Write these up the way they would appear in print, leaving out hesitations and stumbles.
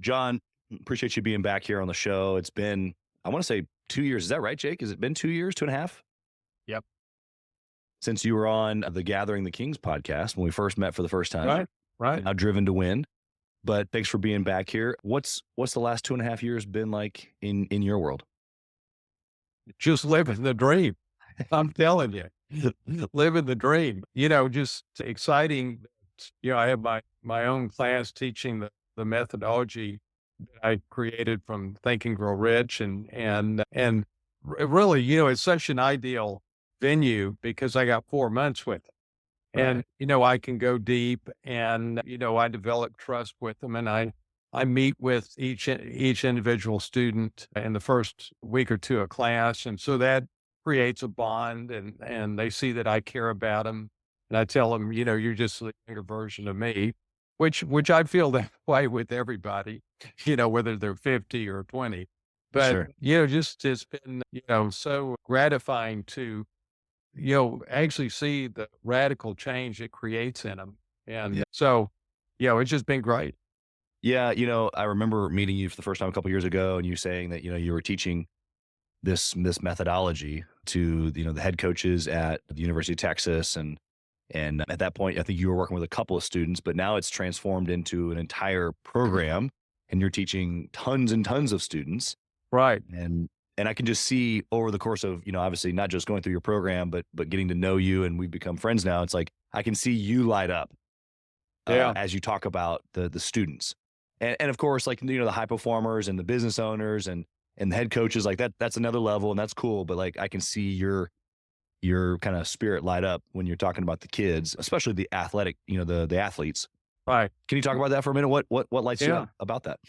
John, appreciate you being back here on the show. It's been, I want to say 2 years. Is that right, Jake? Has it been 2 years, two and a half Yep. since you were on the Gathering the Kings podcast when we first met for the first time? Right. Right. Now driven to win. But thanks for being back here. What's the last 2.5 years been like in your world? Just living the dream. I'm telling you, living the dream, just exciting. I have my own class teaching the methodology that I created from Think and Grow Rich really, it's such an ideal venue because I got 4 months with it. Right. And, I can go deep and, I develop trust with them and I meet with each individual student in the first week or two of class. And so that creates a bond and they see that I care about them. And I tell them, you're just a younger version of me, which I feel that way with everybody, whether they're 50 or 20. But, Sure. just it's been, so gratifying to actually see the radical change it creates in them. Yeah. And so, it's just been great. Yeah. I remember meeting you for the first time a couple years ago and you saying that, you were teaching this methodology to, the head coaches at the University of Texas. And at that point, I think you were working with a couple of students, but now it's transformed into an entire program and you're teaching tons and tons of students. Right. And I can just see over the course of, obviously not just going through your program, but getting to know you and we've become friends now. It's like, I can see you light up Yeah. as you talk about the students. And of course, like, the high performers and the business owners and the head coaches, like that's another level and that's cool. But like, I can see your kind of spirit light up when you're talking about the kids, especially the athletic, the athletes. Right. Can you talk about that for a minute? What lights you Yeah. up about that?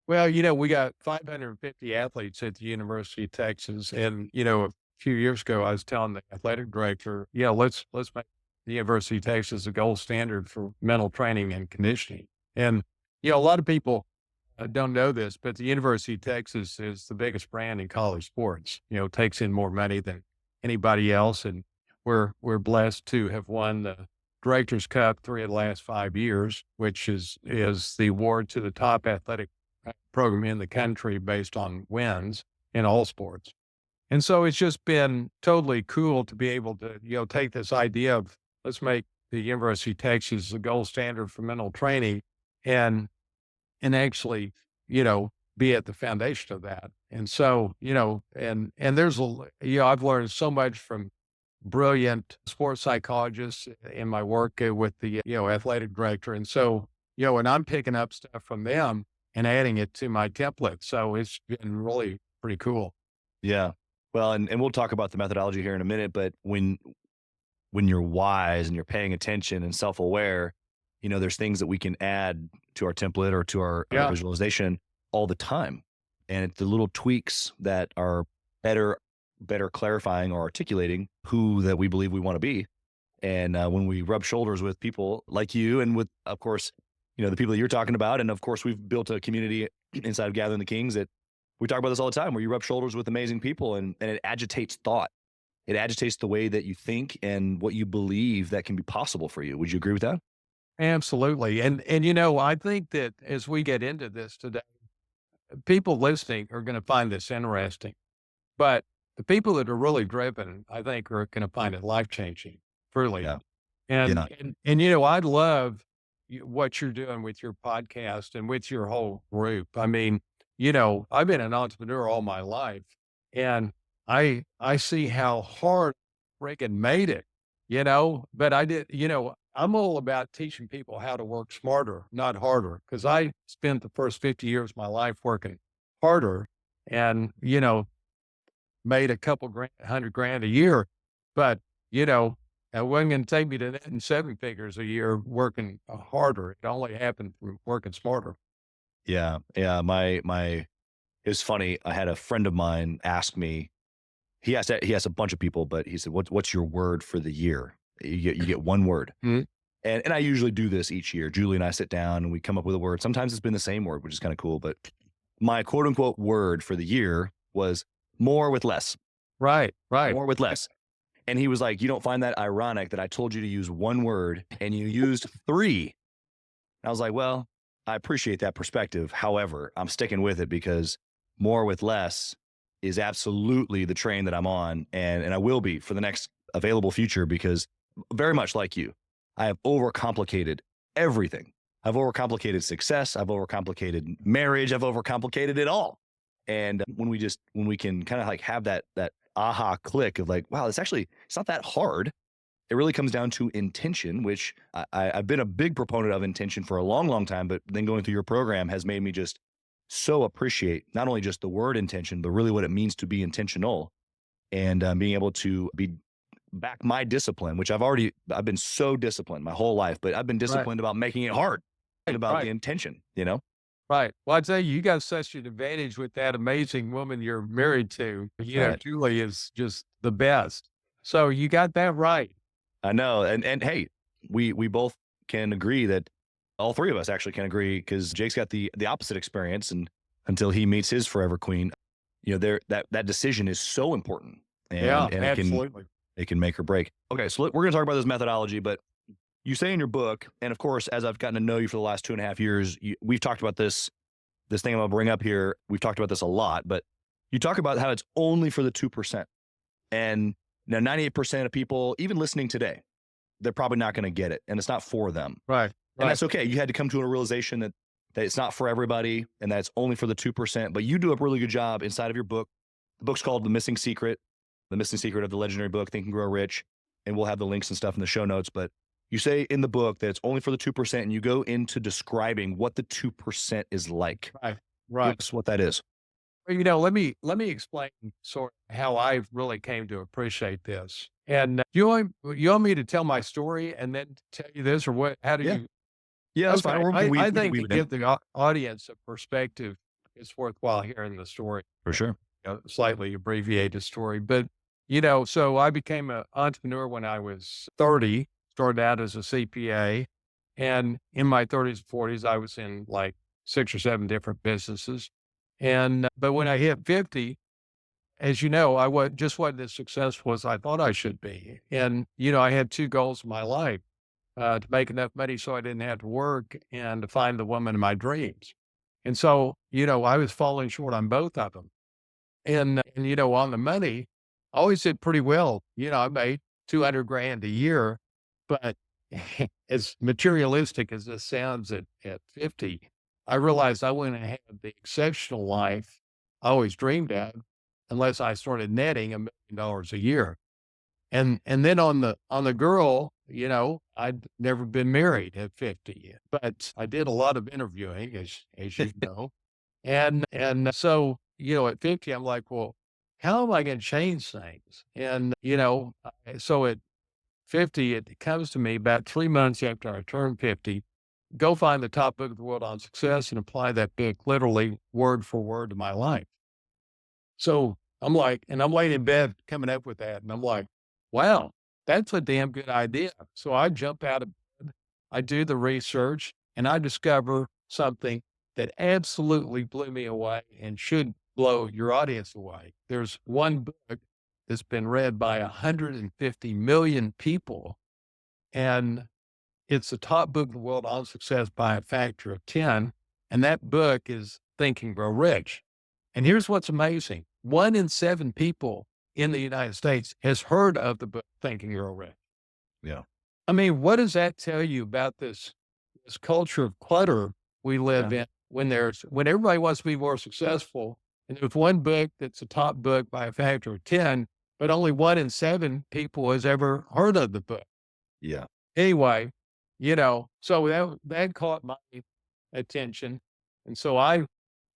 Well, we got 550 athletes at the University of Texas. And, a few years ago, I was telling the athletic director, let's make the University of Texas a gold standard for mental training and conditioning. And, a lot of people don't know this, but the University of Texas is the biggest brand in college sports, takes in more money than anybody else. And we're blessed to have won the Directors Cup 3 of the last 5 years, which is the award to the top athletic program in the country based on wins in all sports. And so it's just been totally cool to be able to, take this idea of let's make the University of Texas the gold standard for mental training and actually, be at the foundation of that. And so, and there's I've learned so much from brilliant sports psychologists in my work with the, athletic director. And so, and I'm picking up stuff from them and adding it to my template. So it's been really pretty cool. Yeah. Well, and we'll talk about the methodology here in a minute, but when you're wise and you're paying attention and self-aware, there's things that we can add to our template or to our Yeah. visualization all the time. And it's the little tweaks that are better clarifying or articulating who that we believe we want to be. And when we rub shoulders with people like you and with, of course, the people that you're talking about. And of course, we've built a community inside of Gathering the Kings that we talk about this all the time, where you rub shoulders with amazing people and it agitates thought. It agitates the way that you think and what you believe that can be possible for you. Would you agree with that? Absolutely. And, I think that as we get into this today, people listening are going to find this interesting, but the people that are really driven, I think, are going to find it life-changing, truly. Yeah. And, Yeah. I love what you're doing with your podcast and with your whole group. I mean, I've been an entrepreneur all my life and I see how hard freaking made it, but I did, I'm all about teaching people how to work smarter, not harder. Cause I spent the first 50 years of my life working harder and, made a couple grand, 100 grand a year, but, it wasn't going to take me to netting 7 figures a year working harder. It only happened from working smarter. Yeah. Yeah. It's funny. I had a friend of mine ask me, he asked a bunch of people, but he said, what's your word for the year? You get one word. Mhm. And I usually do this each year. Julie and I sit down and we come up with a word. Sometimes it's been the same word, which is kind of cool. But my quote unquote word for the year was more with less, Right. Right. more with less. And he was like, you don't find that ironic that I told you to use one word and you used three? And I was like, well, I appreciate that perspective. However, I'm sticking with it because more with less is absolutely the train that I'm on, and I will be for the next available future because very much like you, I have overcomplicated everything. I've overcomplicated success, I've overcomplicated marriage, I've overcomplicated it all. And when we can kind of like have that aha click of like, wow, it's not that hard. It really comes down to intention, which I've been a big proponent of intention for a long, long time. But then going through your program has made me just so appreciate not only just the word intention, but really what it means to be intentional and being able to be back my discipline, which I've been so disciplined my whole life, but I've been Right. disciplined about making it hard and about the Right. intention, you know? Right. Well, I'd say you got such an advantage with that amazing woman you're married to. Right. Julie is just the best. So you got that right. I know. And hey, we both can agree that all three of us actually can agree because Jake's got the opposite experience and until he meets his forever queen, you know, that decision is so important Yeah, and absolutely. it can make or break. Okay, so we're gonna talk about this methodology, but you say in your book, and of course, as I've gotten to know you for the last 2.5 years, we've talked about this thing I'm gonna bring up here. We've talked about this a lot, but you talk about how it's only for the 2%. And now 98% of people, even listening today, they're probably not gonna get it, and it's not for them. Right. And Right. that's okay. You had to come to a realization that it's not for everybody and that it's only for the 2%. But you do a really good job inside of your book. The book's called The Missing Secret of the Legendary Book, Think and Grow Rich. And we'll have the links and stuff in the show notes. But you say in the book that it's only for the 2%, and you go into describing what the 2% is like. Right. Give Right. us what that is. Well, let me explain sort of how I really came to appreciate this. And you want me to tell my story and then tell you this, or what? How do Yeah. you? Yeah, that's fine. Okay, Or I we can think weave to it in give the audience a perspective, it's worthwhile hearing the story. for sure. Slightly abbreviated story, but so I became an entrepreneur when I was 30. Started out as a CPA, and in my 30s and 40s, I was in like 6 or 7 different businesses. And but when I hit 50, as you know, I was just wasn't as successful as I thought I should be. And I had two goals in my life: to make enough money so I didn't have to work, and to find the woman of my dreams. And so, I was falling short on both of them. And on the money, I always did pretty well. I made 200 grand a year, but as materialistic as this sounds at 50, I realized I wouldn't have the exceptional life I always dreamed of unless I started netting $1 million a year. And then on the girl, I'd never been married at 50, but I did a lot of interviewing, as you know. And so, at 50, I'm like, well, how am I going to change things? And, so at 50, it comes to me about 3 months after I turned 50, go find the top book of the world on success and apply that book literally word for word to my life. So I'm like, and I'm laying in bed coming up with that. And I'm like, wow, that's a damn good idea. So I jump out of bed, I do the research, and I discover something that absolutely blew me away and should blow your audience away. There's one book that's been read by 150 million people, and it's the top book in the world on success by a factor of 10. And that book is Think and Grow Rich. And here's what's amazing. 1 in 7 people in the United States has heard of the book Think and Grow Rich. Yeah. I mean, what does that tell you about this culture of clutter we live Yeah. in when everybody wants to be more successful, and there's one book that's a top book by a factor of 10, but only 1 in 7 people has ever heard of the book. Yeah. Anyway, so that caught my attention. And so I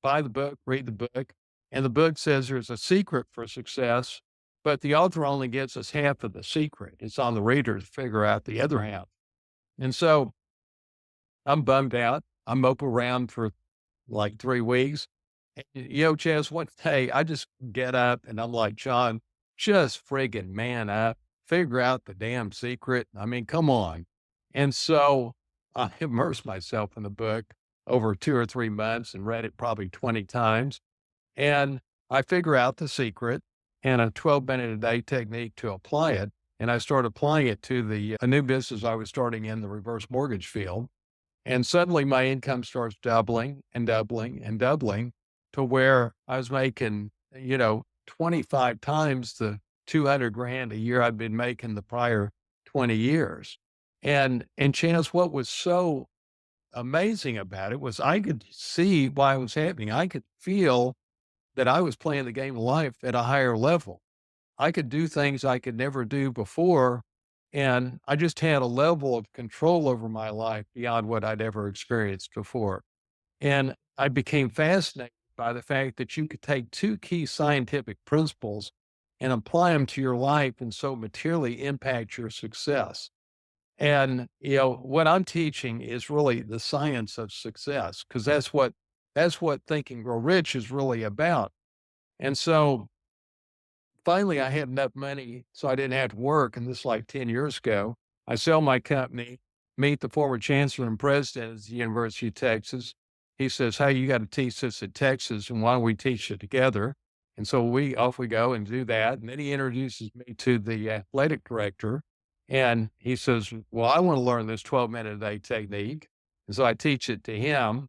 buy the book, read the book, and the book says there's a secret for success, but the author only gives us half of the secret. It's on the reader to figure out the other half. And so I'm bummed out. I mope around for like 3 weeks. And, Chaz, one day I just get up and I'm like, John, just friggin' man up, figure out the damn secret. I mean, come on. And so I immersed myself in the book over 2 or 3 months and read it probably 20 times. And I figure out the secret and a 12-minute a day technique to apply it. And I started applying it to a new business I was starting in the reverse mortgage field. And suddenly my income starts doubling and doubling and doubling to where I was making, 25 times the 200 grand a year I'd been making the prior 20 years. And Chance, what was so amazing about it was I could see why it was happening. I could feel that I was playing the game of life at a higher level. I could do things I could never do before. And I just had a level of control over my life beyond what I'd ever experienced before. And I became fascinated by the fact that you could take two key scientific principles and apply them to your life and so materially impact your success. And, what I'm teaching is really the science of success because that's what Think and Grow Rich is really about. And so finally, I had enough money so I didn't have to work, and this is like 10 years ago. I sell my company, meet the former chancellor and president of the University of Texas. He says, "Hey, you got to teach this at Texas, and why don't we teach it together?" And so off we go and do that. And then he introduces me to the athletic director, and he says, "Well, I want to learn this 12-minute a day technique." And so I teach it to him,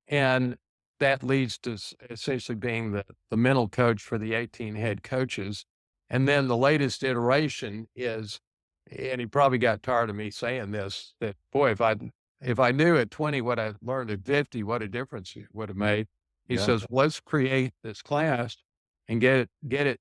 and that leads to essentially being the mental coach for the 18 head coaches. And then the latest iteration is, and he probably got tired of me saying this, that boy, if I knew at 20 what I learned at 50, what a difference it would have made. He Yeah. says, let's create this class and get it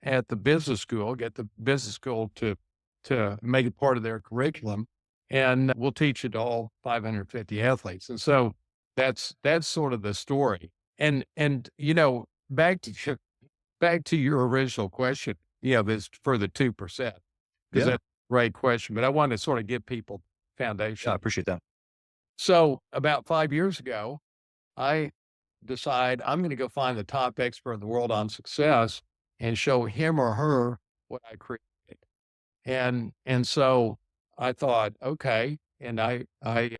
at the business school, get the business school to make it part of their curriculum. And we'll teach it to all 550 athletes. And so that's sort of the story. And back to your original question, this for the 2%, because Yeah. that's a great question, but I want to sort of give people Yeah. I foundation. appreciate that. So about 5 years ago, I decide I'm going to go find the top expert in the world on success and show him or her what I created. And so I thought, okay, and I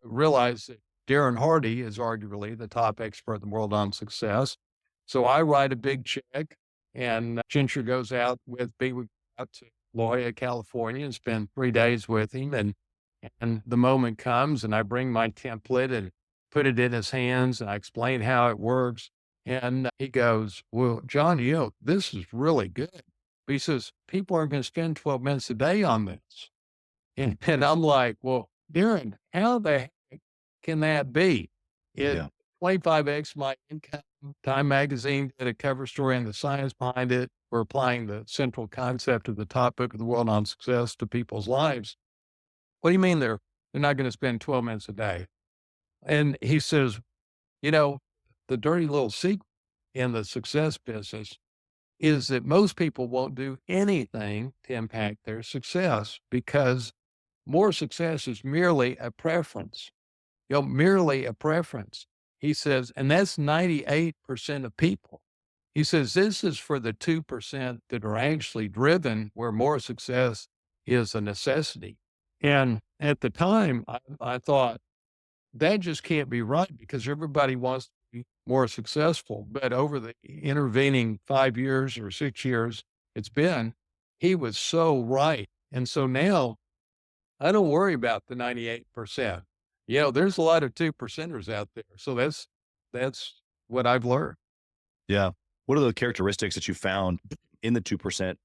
realized that Darren Hardy is arguably the top expert in the world on success. So I write a big check, and Ginger goes out with me. We go out to La Jolla, California, and spend 3 days with him. And the moment comes, and I bring my template and put it in his hands, and I explain how it works. And he goes, "Well, John, this is really good." But he says, "People aren't going to spend 12 minutes a day on this." And I'm like, "Well, Darren, how the heck can that be? It Yeah. 25x my income." Time Magazine did a cover story on the science behind it. We're applying the central concept of the top book of the world on success to people's lives. What do you mean they're not going to spend 12 minutes a day? And he says, you know, the dirty little secret in the success business is that most people won't do anything to impact their success because more success is merely a preference, merely a preference. He says, and that's 98% of people. He says, this is for the 2% that are actually driven where more success is a necessity. And at the time, I thought, that just can't be right because everybody wants to be more successful. But over the intervening 5 years or 6 years it's been, he was so right. And so now I don't worry about the 98%. There's a lot of 2%ers out there. So that's what I've learned. Yeah. What are the characteristics that you found in the 2%?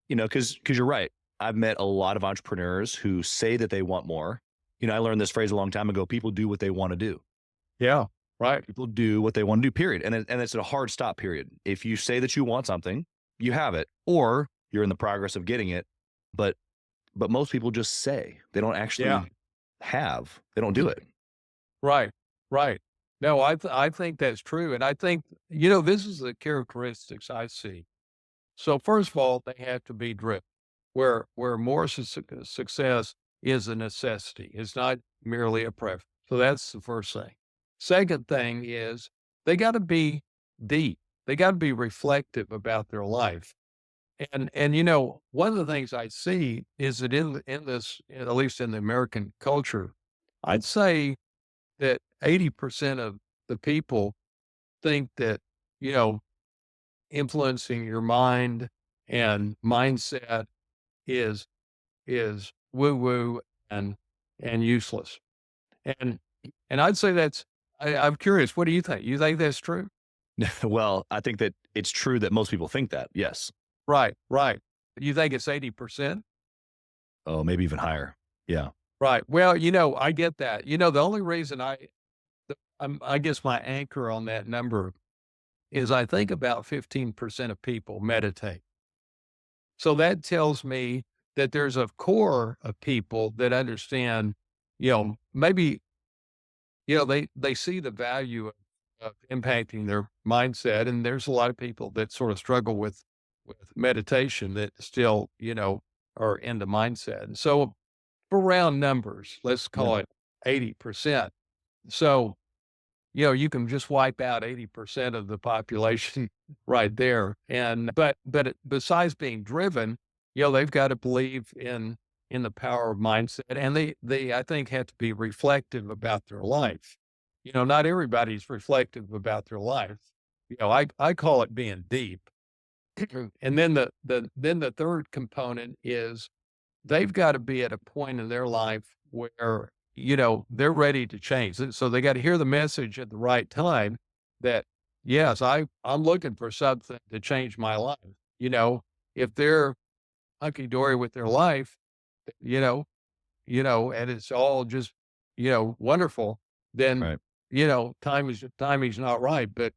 Because you're right. I've met a lot of entrepreneurs who say that they want more. I learned this phrase a long time ago. People do what they want to do. Yeah. Right. People do what they want to do, period. And it's a hard stop, period. If you say that you want something, you have it, or you're in the progress of getting it. But most people just say they don't Yeah. actually have. They don't do it. Right. Right. No, I think that's true. And I think, this is the characteristics I see. So first of all, they have to be driven, where more success is a necessity. It's not merely a preference. So that's the first thing. Second thing is they got to be deep. They got to be reflective about their life. And one of the things I see is that in this, at least in the American culture, I'd say that 80% of the people think that, you know, influencing your mind and mindset is woo woo and useless. And And I'd say I'm curious, what do you think? You think that's true? Well, I think that it's true that most people think that. Yes. Right, right. You think it's 80%? Oh, maybe even higher. Yeah. Right. Well, I get that. The only reason I guess my anchor on that number is I think about 15% of people meditate. So that tells me that there's a core of people that understand, maybe, they see the value of impacting their mindset. And there's a lot of people that sort of struggle with meditation that still, are into mindset. So for round numbers, let's Yeah. call it 80%. So, you can just wipe out 80% of the population right there. And besides being driven, they've got to believe in the power of mindset, and they I think have to be reflective about their life. Not everybody's reflective about their life. I call it being deep. And then the third component is they've got to be at a point in their life where, they're ready to change. So they got to hear the message at the right time that, yes, I'm looking for something to change my life. If they're hunky dory with their life, you know, and it's all just, wonderful, then, Right. timing's not right. But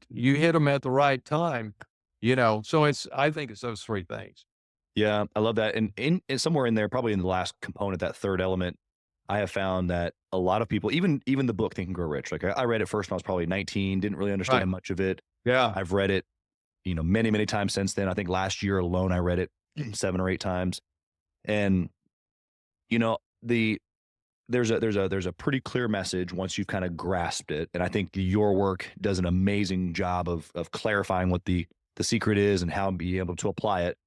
you hit them at the right time, so I think it's those three things. Yeah, I love that. And in somewhere in there, probably in the last component, that third element, I have found that a lot of people, even the book Think and Grow Rich, like I read it first when I was probably 19, didn't really Right. understand much of it. Yeah. I've read it, many, many times since then. I think last year alone, I read it 7 or 8 times. And, you know, the there's a pretty clear message once you've kind of grasped it. And I think your work does an amazing job of clarifying what the secret is and how to be able to apply it.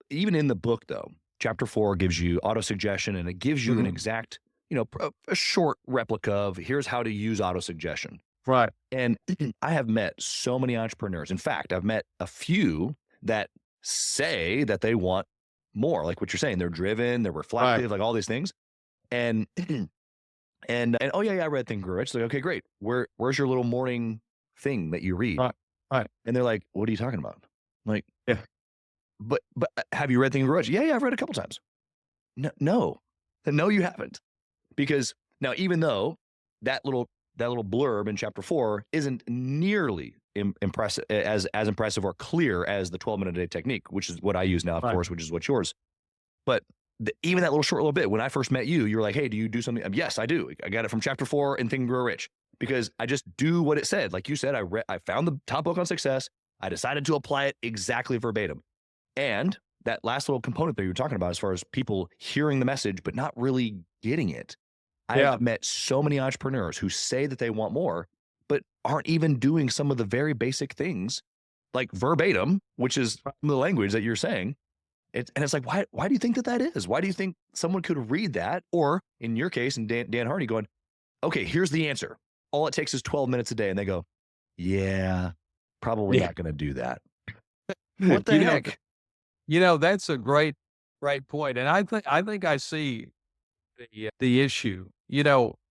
Even in the book, though, chapter 4 gives you autosuggestion, and it gives you an Mhm. exact, a short replica of here's how to use autosuggestion. Right. And I have met so many entrepreneurs. In fact, I've met a few that say that they want more, like what you're saying. They're driven, they're Right. reflective, like all these things. And and oh yeah, yeah, I read Think and Grow Rich. It's like, okay, great. Where's your little morning thing that you read? Right. Right. And they're like, what are you talking about? I'm like, Yeah. but have you read Think and Grow Rich? Yeah, yeah, I've read a couple times. No, no, no, you haven't. Because now, even though that little that little blurb in chapter 4 isn't nearly impressive as impressive or clear as the 12-minute a day technique, which is what I use now, of Right. course, which is what's yours. But even that little short little bit, when I first met you, you were like, "Hey, do you do something?" Yes, I do. I got it from chapter 4 in Think and Grow Rich because I just do what it said. Like you said, I found the top book on success. I decided to apply it exactly verbatim. And that last little component that you were talking about, as far as people hearing the message but not really getting it, I've Yeah. met so many entrepreneurs who say that they want more, but aren't even doing some of the very basic things like verbatim, which is Right. the language that you're saying. And it's like, why do you think that that is? Why do you think someone could read that? Or in your case, and Dan Hardy going, okay, here's the answer. All it takes is 12 minutes a day. And they go, yeah, probably Yeah. not going to do that. What You the know heck? that's a great point, and I think I see the issue.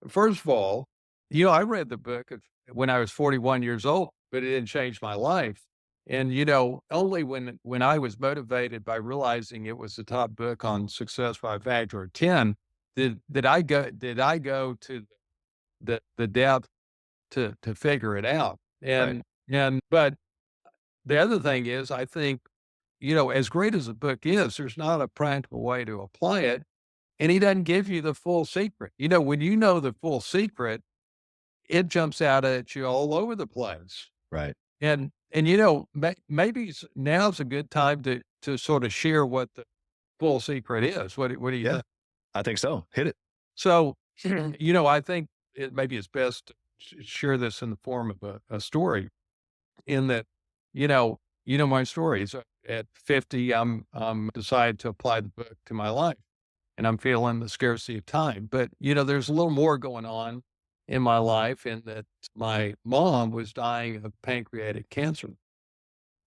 First of all, I read the book when I was 41 years old, but it didn't change my life. And, only when I was motivated by realizing it was the top book on success by a factor of 10, did I go to the depth to figure it out. Right. But the other thing is, I think, as great as the book is, there's not a practical way to apply it. And he doesn't give you the full secret. When you know the full secret, it jumps out at you all over the place. Right. And maybe now's a good time to sort of share what the full secret is. What do you Yeah, think? I think so. Hit it. So, I think maybe it's best to share this in the form of a story. In that, my story is at 50, I'm decided to apply the book to my life, and I'm feeling the scarcity of time. But, there's a little more going on in my life in that my mom was dying of pancreatic cancer.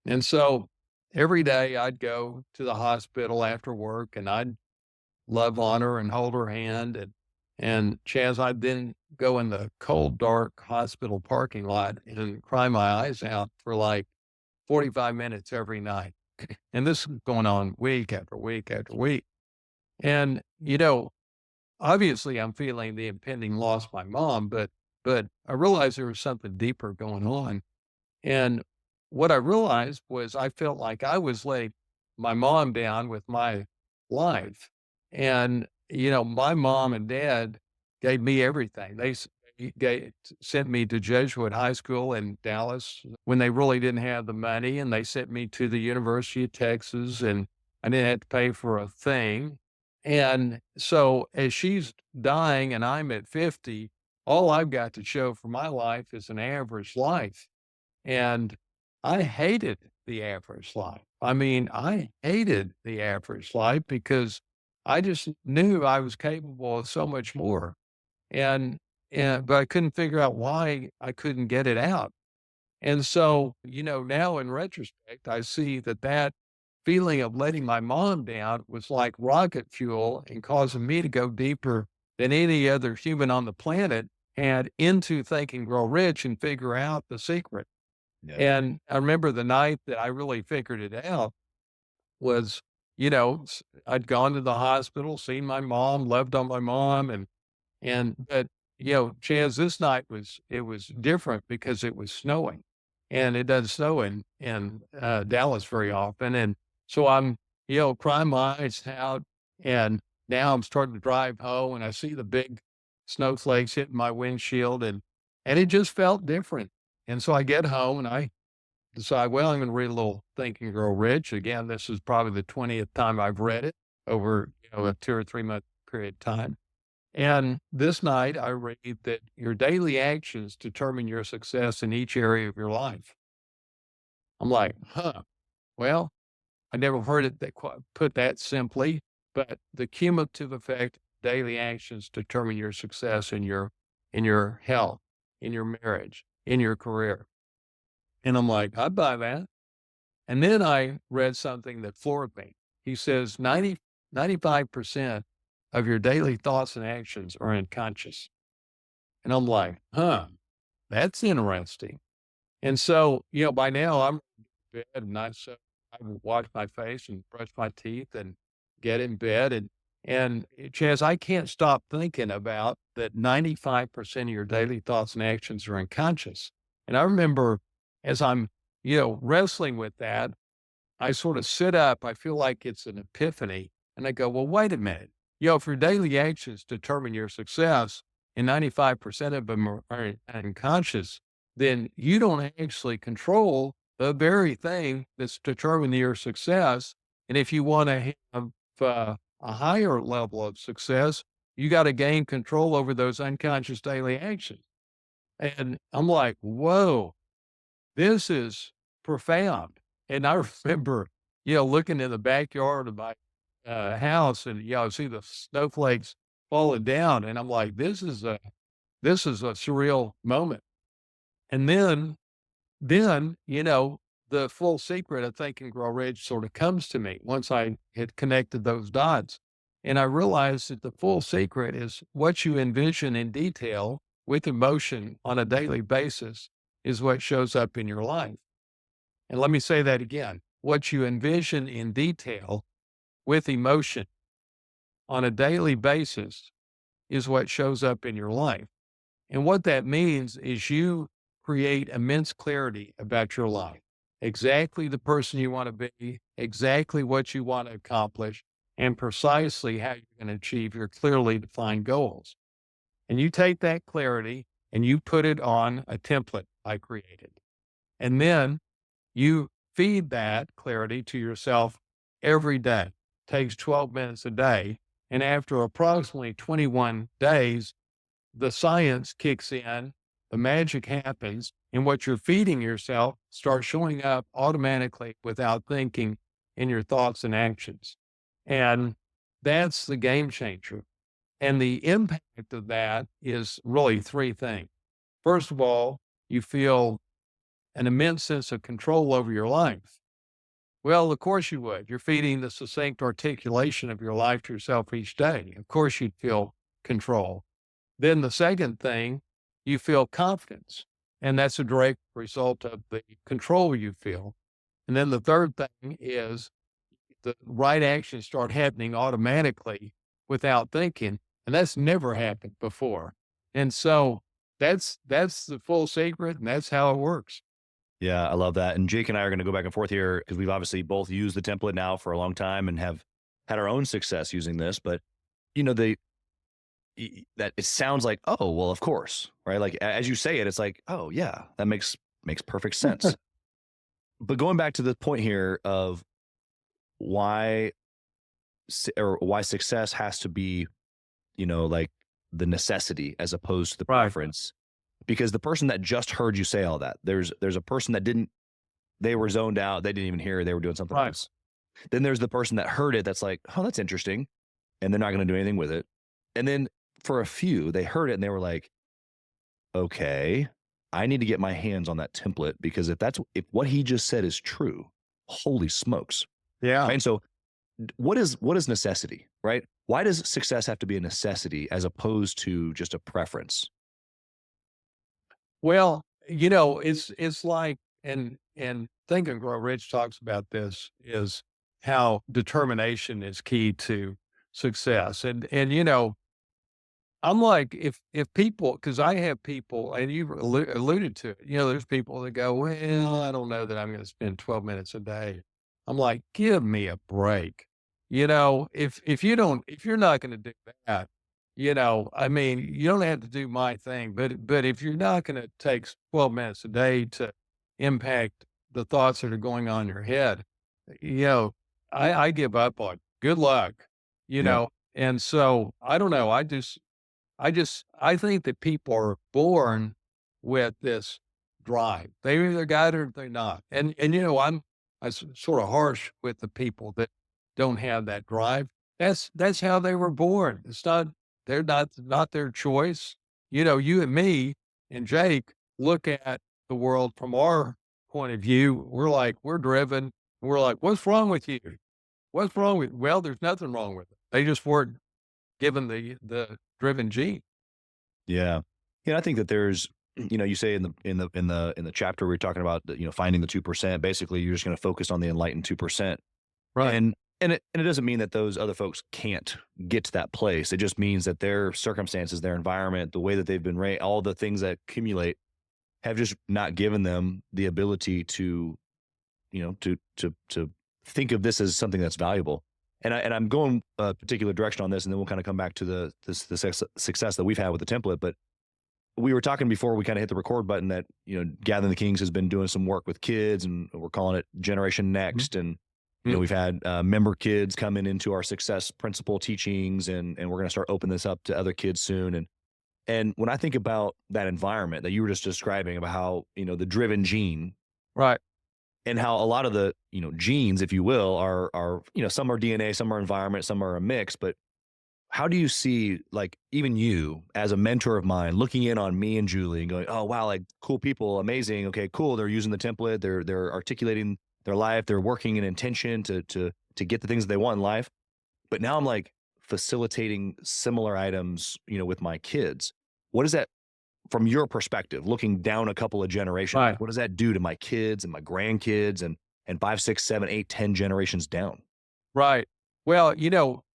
And so every day I'd go to the hospital after work and I'd love on her and hold her hand. And Chaz, I'd then go in the cold, dark hospital parking lot and cry my eyes out for like 45 minutes every night. And this is going on week after week after week. And, obviously I'm feeling the impending loss of my mom, but I realized there was something deeper going on. And what I realized was I felt like I was letting my mom down with my life. And, my mom and dad gave me everything. Sent me to Jesuit high school in Dallas when they really didn't have the money. And they sent me to the University of Texas, and I didn't have to pay for a thing. And so as she's dying and I'm at 50, all I've got to show for my life is an average life. And I hated the average life. I mean, I hated the average life because I just knew I was capable of so much more. And, but I couldn't figure out why I couldn't get it out. And so, now in retrospect, I see that that feeling of letting my mom down was like rocket fuel and causing me to go deeper than any other human on the planet had into Think and Grow Rich and figure out the secret. Yeah. And I remember the night that I really figured it out was, I'd gone to the hospital, seen my mom, loved on my mom, but, Chaz, this night it was different because it was snowing, and it doesn't snow in Dallas very often. And so I'm, crying my eyes out, and now I'm starting to drive home and I see the big snowflakes hitting my windshield, and it just felt different. And so I get home and I decide, well, I'm going to read a little Think and Grow Rich. Again, this is probably the 20th time I've read it over, a 2 or 3 month period of time. And this night I read that your daily actions determine your success in each area of your life. I'm like, huh, well, I never heard it put that simply, but the cumulative effect of daily actions determine your success in your health, in your marriage, in your career. And I'm like, I buy that. And then I read something that floored me. He says 95% of your daily thoughts and actions are unconscious. And I'm like, huh, that's interesting. And so, by now I'm in bed and I would wash my face and brush my teeth and get in bed. And Chaz, I can't stop thinking about that 95% of your daily thoughts and actions are unconscious. And I remember as I'm, wrestling with that, I sort of sit up. I feel like it's an epiphany. And I go, well, wait a minute. If your daily actions determine your success and 95% of them are unconscious, then you don't actually control the very thing that's determining your success. And if you want to have a higher level of success, you got to gain control over those unconscious daily actions. And I'm like, whoa, this is profound. And I remember, looking in the backyard of my house and, I see the snowflakes falling down. And I'm like, this is a surreal moment. And then, the full secret of Think and Grow Rich sort of comes to me once I had connected those dots. And I realized that the full secret is what you envision in detail with emotion on a daily basis is what shows up in your life. And let me say that again. What you envision in detail with emotion on a daily basis is what shows up in your life. And what that means is you create immense clarity about your life, exactly the person you want to be, exactly what you want to accomplish, and precisely how you're going to achieve your clearly defined goals. And you take that clarity and you put it on a template I created. And then you feed that clarity to yourself every day. Takes 12 minutes a day. And after approximately 21 days, the science kicks in, the magic happens, and what you're feeding yourself starts showing up automatically without thinking in your thoughts and actions. And that's the game changer. And the impact of that is really three things. First of all, you feel an immense sense of control over your life. Well, of course you would. You're feeding the succinct articulation of your life to yourself each day. Of course you'd feel control. Then the second thing, you feel confidence, and that's a direct result of the control you feel. And then the third thing is the right actions start happening automatically without thinking, and that's never happened before. And so that's the full secret, and that's how it works. Yeah, I love that. And Jake and I are going to go back and forth here because we've obviously both used the template now for a long time and have had our own success using this. But you know, that it sounds like, oh, well, of course, right? Like as you say it, it's like, oh yeah, that makes perfect sense. But going back to the point here of why or why success has to be, like the necessity as opposed to the Right, preference, because the person that just heard you say all that, there's a person that didn't, they were zoned out, they didn't even hear, they were doing something right. else. Then there's the person that heard it that's like, oh, that's interesting, and they're not going to do anything with it. And then for a few, they heard it and they were like, okay, I need to get my hands on that template because if what he just said is true, holy smokes. Yeah. Right. And so what is necessity, right? Why does success have to be a necessity as opposed to just a preference? Well, it's like and Think and Grow Rich talks about this is how determination is key to success. I'm like, if people, because I have people, and you alluded to it, there's people that go, well, I don't know that I'm going to spend 12 minutes a day. I'm like, give me a break. If you're not going to do that, I mean, you don't have to do my thing, but if you're not going to take 12 minutes a day to impact the thoughts that are going on in your head, you know, I give up on. Good luck, you Yeah. know. And so I don't know. I think that people are born with this drive. They either got it or they're not. I'm sort of harsh with the people that don't have that drive. That's how they were born. It's not they're not their choice. You and me and Jake look at the world from our point of view. We're like, we're driven. We're like, what's wrong with you? What's wrong with, well, there's nothing wrong with it. They just weren't given the driven gene. Yeah. Yeah, I think that there's, you say in the chapter we're talking about, finding the 2%. Basically, you're just going to focus on the enlightened 2%. Right. And it doesn't mean that those other folks can't get to that place. It just means that their circumstances, their environment, the way that they've been raised, all the things that accumulate have just not given them the ability to, to think of this as something that's valuable. And I'm going a particular direction on this, and then we'll kind of come back to the success that we've had with the template. But we were talking before we kind of hit the record button that Gathering the Kings has been doing some work with kids, and we're calling it Generation Mhm. Next. And Mm. we've had member kids coming into our success principle teachings, and we're going to start opening this up to other kids soon. And when I think about that environment that you were just describing about how the driven gene, Right. and how a lot of the genes, if you will, are some are DNA, some are environment, some are a mix. But how do you see, like, even you as a mentor of mine looking in on me and Julie and going, oh wow, like cool people, amazing, okay, cool, they're using the template, they're articulating their life, they're working in intention to get the things that they want in life. But now I'm like facilitating similar items with my kids. What does that, from your perspective, looking down a couple of generations, Right. like, what does that do to my kids and my grandkids and 5, 6, 7, 8, 10 generations down? Right. Well,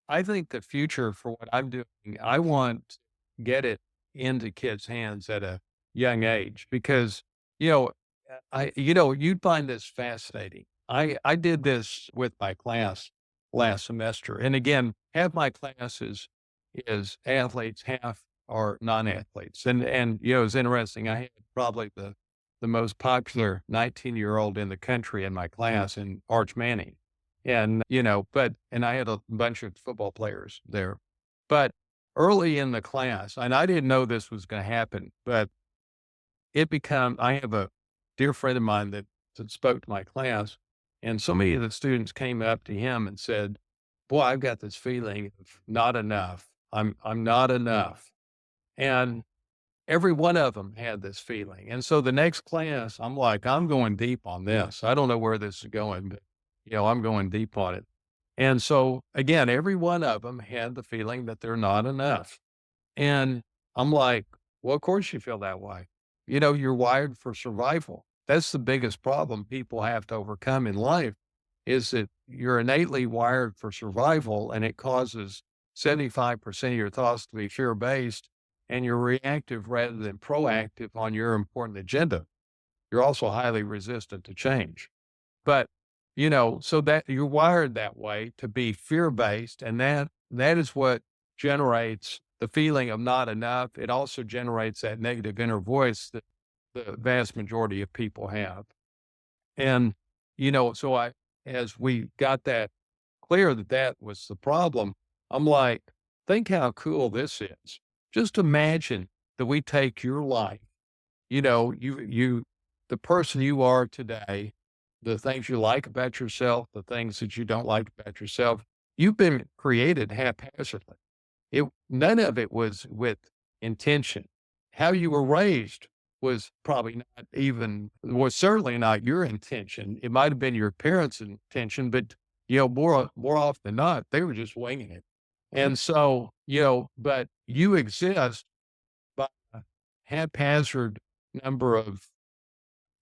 I think the future for what I'm doing, I want to get it into kids' hands at a young age because, you know, you'd find this fascinating. I did this with my class last semester. And again, half my class is athletes, half are non-athletes. It's interesting. I had probably the most popular 19-year-old in the country in my class in Arch Manning. And I had a bunch of football players there. But early in the class, and I didn't know this was going to happen, but I have a dear friend of mine that spoke to my class, and so many of the students came up to him and said, boy, I've got this feeling of not enough. I'm not enough. And every one of them had this feeling. And so the next class, I'm like, I'm going deep on this. I don't know where this is going, but I'm going deep on it. And so again, every one of them had the feeling that they're not enough. And I'm like, well, of course you feel that way. You know, you're wired for survival. That's the biggest problem people have to overcome in life is that you're innately wired for survival and it causes 75% of your thoughts to be fear based and you're reactive rather than proactive on your important agenda. You're also highly resistant to change. But, so that you're wired that way to be fear-based, and that is what generates the feeling of not enough. It also generates that negative inner voice that the vast majority of people have. And, so as we got that clear that that was the problem, I'm like, think how cool this is. Just imagine that we take your life, the person you are today, the things you like about yourself, the things that you don't like about yourself, you've been created haphazardly. None of it was with intention. How you were raised was probably not even was certainly not your intention. It might have been your parents' intention, but more often than not, they were just winging it. And so, but you exist by a haphazard number of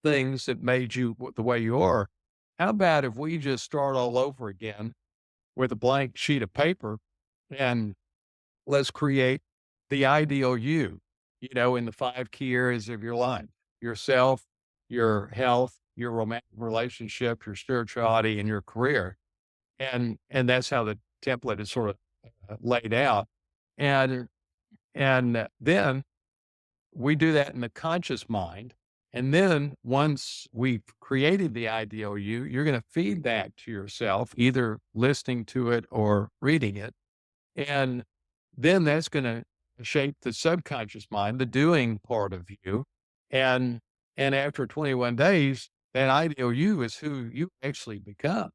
things that made you the way you are. How about if we just start all over again with a blank sheet of paper and let's create the ideal you, in the 5 key areas of your life, yourself, your health, your romantic relationship, your spirituality, and your career. And that's how the template is sort of laid out. And, then we do that in the conscious mind. And then once we've created the ideal you, you're going to feed that to yourself, either listening to it or reading it. And then that's going to shape the subconscious mind, the doing part of you. And, and after 21 days, that ideal you is who you actually become.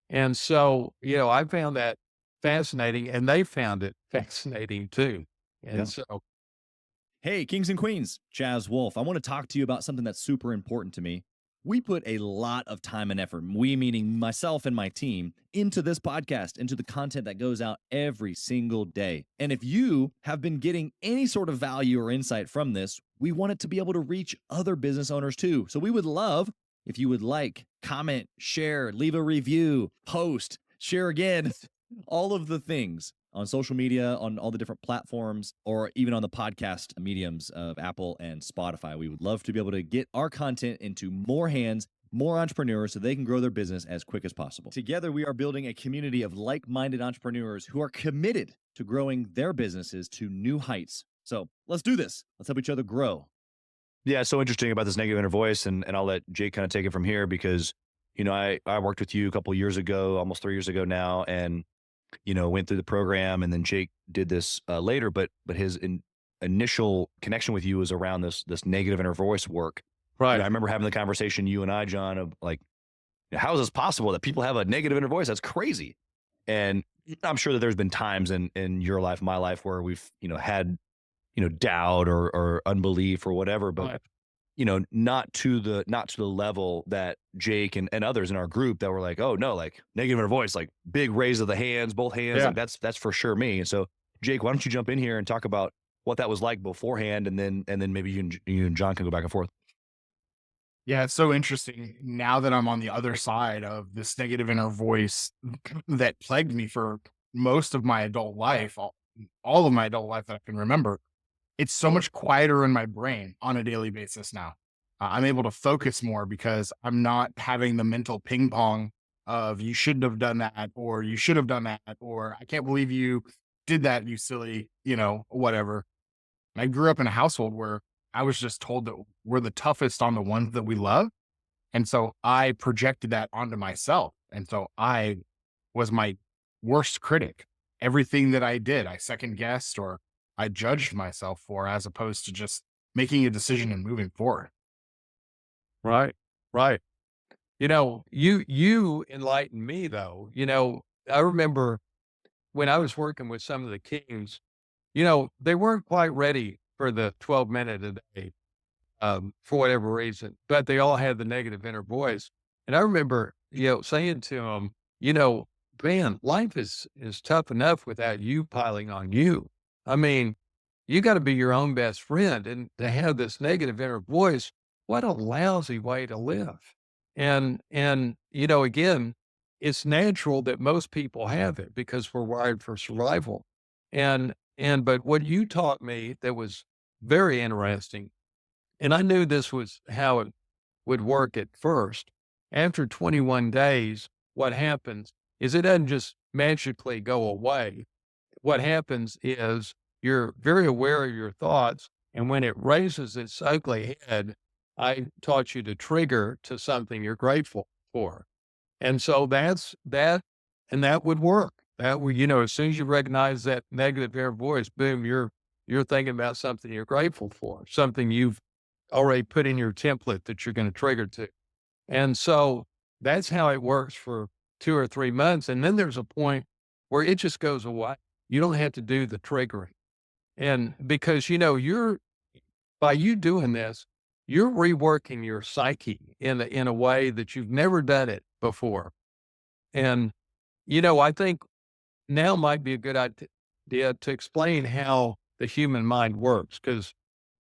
And so, I found that fascinating and they found it fascinating too. Yeah. And so, Hey, kings and queens, Chaz Wolfe. I want to talk to you about something that's super important to me. We put a lot of time and effort, we meaning myself and my team, into this podcast, into the content that goes out every single day. And if you have been getting any sort of value or insight from this, we want it to be able to reach other business owners too. So we would love if you would like, comment, share, leave a review, post, share again, all of the things on social media, on all the different platforms, or even on the podcast mediums of Apple and Spotify. We would love to be able to get our content into more hands, more entrepreneurs, so they can grow their business as quick as possible. Together, we are building a community of like-minded entrepreneurs who are committed to growing their businesses to new heights. So let's do this. Let's help each other grow. Yeah, it's so interesting about this negative inner voice, and I'll let Jake kind of take it from here because, I worked with you a couple of years ago, almost 3 years ago now, and went through the program, and then Jake did this later, but his initial connection with you was around this negative inner voice work. right. I remember having the conversation, you and I, John, of like, how is this possible that people have a negative inner voice? That's crazy. And I'm sure that there's been times in your life, my life, where we've had doubt or unbelief or whatever, but Right. not to the level that Jake and others in our group that were like, oh no, like negative inner voice, like big raise of the hands, both hands, Yeah. like that's for sure me. And so, Jake, why don't you jump in here and talk about what that was like beforehand, and then maybe you and John can go back and forth. Yeah, it's so interesting now that I'm on the other side of this negative inner voice that plagued me for most of my adult life, all of my adult life that I can remember. It's so much quieter in my brain on a daily basis now. I'm able to focus more because I'm not having the mental ping pong of you shouldn't have done that, or you should have done that, or I can't believe you did that, you silly, whatever. I grew up in a household where I was just told that we're the toughest on the ones that we love. And so I projected that onto myself. And so I was my worst critic. Everything that I did, I second guessed or I judged myself for, as opposed to just making a decision and moving forward. Right. Right. You enlightened me though. I remember when I was working with some of the kings, they weren't quite ready for the 12-minute a day, for whatever reason, but they all had the negative inner voice. And I remember, saying to them, man, life is tough enough without you piling on you. I mean, you got to be your own best friend. And to have this negative inner voice, what a lousy way to live. And, again, it's natural that most people have it because we're wired for survival. But what you taught me that was very interesting, and I knew this was how it would work at first. After 21 days, what happens is it doesn't just magically go away. What happens is you're very aware of your thoughts. And when it raises its ugly head, I taught you to trigger to something you're grateful for. And so that's that, and that would work. That would, as soon as you recognize that negative inner voice, boom, you're thinking about something you're grateful for, something you've already put in your template that you're going to trigger to. And so that's how it works for 2 or 3 months. And then there's a point where it just goes away. You don't have to do the triggering. And because, by you doing this, you're reworking your psyche in a way that you've never done it before. And, I think now might be a good idea to explain how the human mind works, because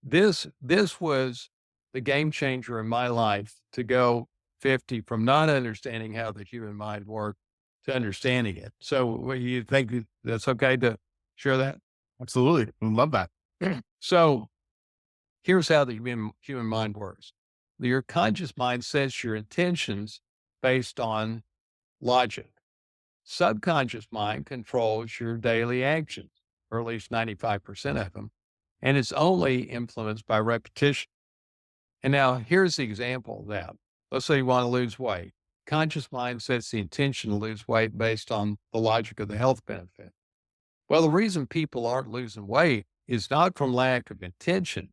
this was the game changer in my life to go 50 from not understanding how the human mind worked to understanding it. So what, you think that's okay to share that? Absolutely. I love that. So here's how the human mind works. Your conscious mind sets your intentions based on logic. Subconscious mind controls your daily actions, or at least 95% of them, and it's only influenced by repetition. And now here's the example of that. Let's say you want to lose weight. Conscious mind sets the intention to lose weight based on the logic of the health benefit. Well, the reason people aren't losing weight is not from lack of intention.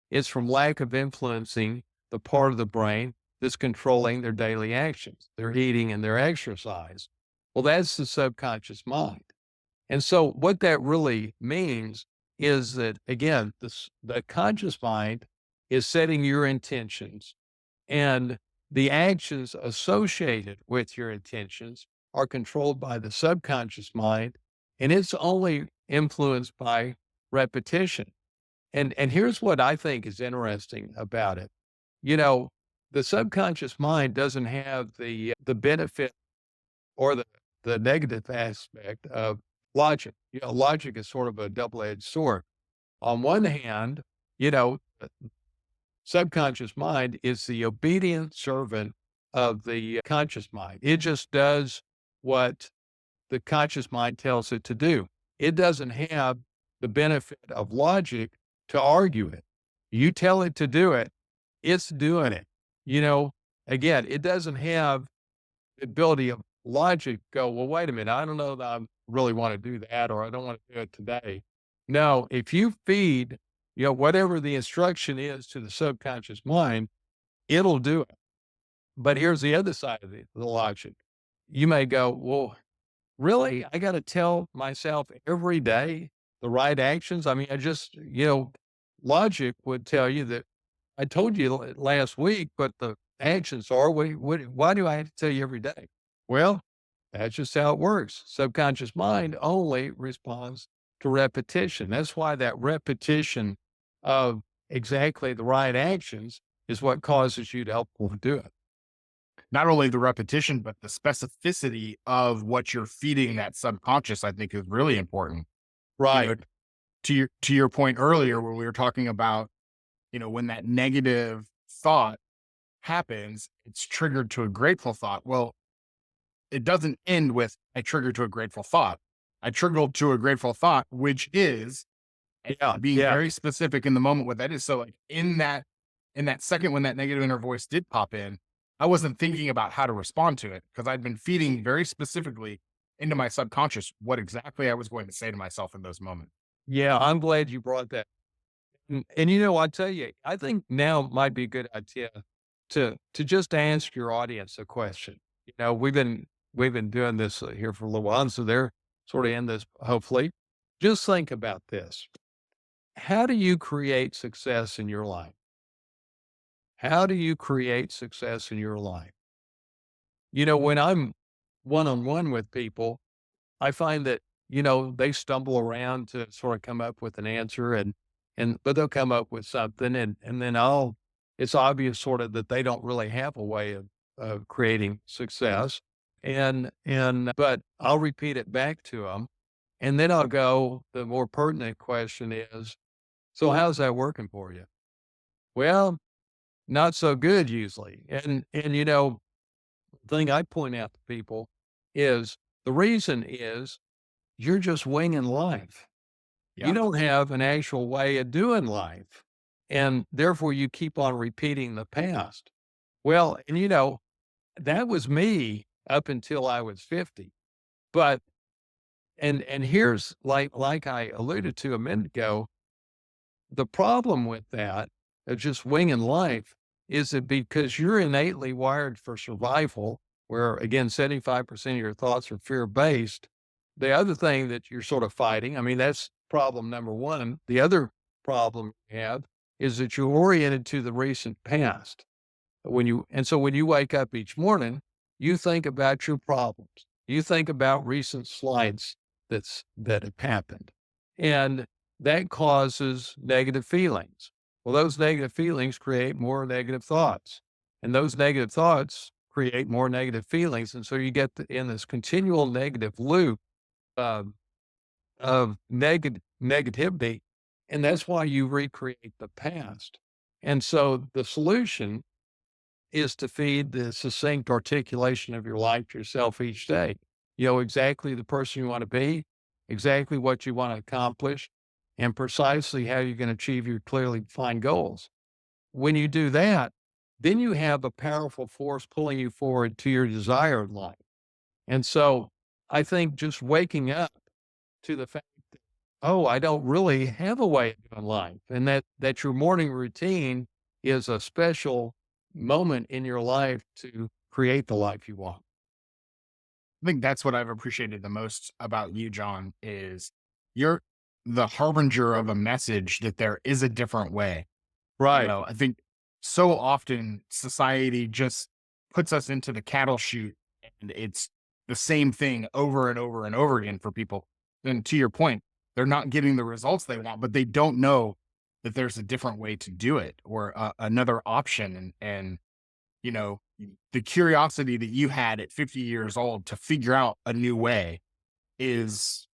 It's from lack of influencing the part of the brain that's controlling their daily actions, their eating and their exercise. Well, that's the subconscious mind. And so what that really means is that, again, the conscious mind is setting your intentions, and the actions associated with your intentions are controlled by the subconscious mind, and it's only influenced by repetition. And here's what I think is interesting about it. The subconscious mind doesn't have the benefit or the negative aspect of logic. Logic is sort of a double-edged sword. On one hand, the subconscious mind is the obedient servant of the conscious mind. It just does what the conscious mind tells it to do. It doesn't have the benefit of logic to argue it. You tell it to do it, it's doing it. Again, it doesn't have the ability of logic go, well, wait a minute, I don't know that I really want to do that, or I don't want to do it today. No, if you feed, whatever the instruction is to the subconscious mind, it'll do it. But here's the other side of the logic. You may go, well, really? I got to tell myself every day the right actions? I mean, logic would tell you that I told you last week, but the actions are, why do I have to tell you every day? Well, that's just how it works. Subconscious mind only responds to repetition. That's why that repetition of exactly the right actions is what causes you to help do it. Not only the repetition, but the specificity of what you're feeding that subconscious, I think, is really important. Right. To your point earlier, when we were talking about, when that negative thought happens, it's triggered to a grateful thought. Well, it doesn't end with I triggered to a grateful thought. I triggered to a grateful thought, which is being very specific in the moment what that is. So like in that second when that negative inner voice did pop in, I wasn't thinking about how to respond to it because I'd been feeding very specifically into my subconscious what exactly I was going to say to myself in those moments. Yeah, I'm glad you brought that. And I tell you, I think now might be a good idea to just ask your audience a question. We've been doing this here for a little while, and so they're sort of in this, hopefully. Just think about this. How do you create success in your life? How do you create success in your life? When I'm one-on-one with people, I find that, they stumble around to sort of come up with an answer. And but they'll come up with something and then it's obvious sort of that they don't really have a way of creating success. But I'll repeat it back to them. And then I'll go, the more pertinent question is, so how's that working for you? Well, not so good usually. The thing I point out to people is the reason is you're just winging life. You Yeah. don't have an actual way of doing life. And therefore you keep on repeating the past. Well, that was me up until I was 50. But and here's like I alluded to a minute ago, the problem with that, just winging life, is that because you're innately wired for survival, where again, 75% of your thoughts are fear based. The other thing that you're sort of fighting, I mean, that's problem number one. The other problem you have is that you're oriented to the recent past. So when you wake up each morning, you think about your problems. You think about recent slights that have happened. And that causes negative feelings. Well, those negative feelings create more negative thoughts. And those negative thoughts create more negative feelings. And so you get in this continual negative loop of, negativity. And that's why you recreate the past. And so the solution is to feed the succinct articulation of your life to yourself each day. You know exactly the person you want to be, exactly what you want to accomplish, and precisely how you're going to achieve your clearly defined goals. When you do that, then you have a powerful force pulling you forward to your desired life. And so I think just waking up to the fact that, oh, I don't really have a way of doing life, and that your morning routine is a special moment in your life to create the life you want. I think that's what I've appreciated the most about you, John, is you're the harbinger of a message that there is a different way. I think so often society just puts us into the cattle chute and it's the same thing over and over and over again for people. And to your point, they're not getting the results they want, but they don't know that there's a different way to do it or another option. And, you know, the curiosity that you had at 50 years old to figure out a new way is,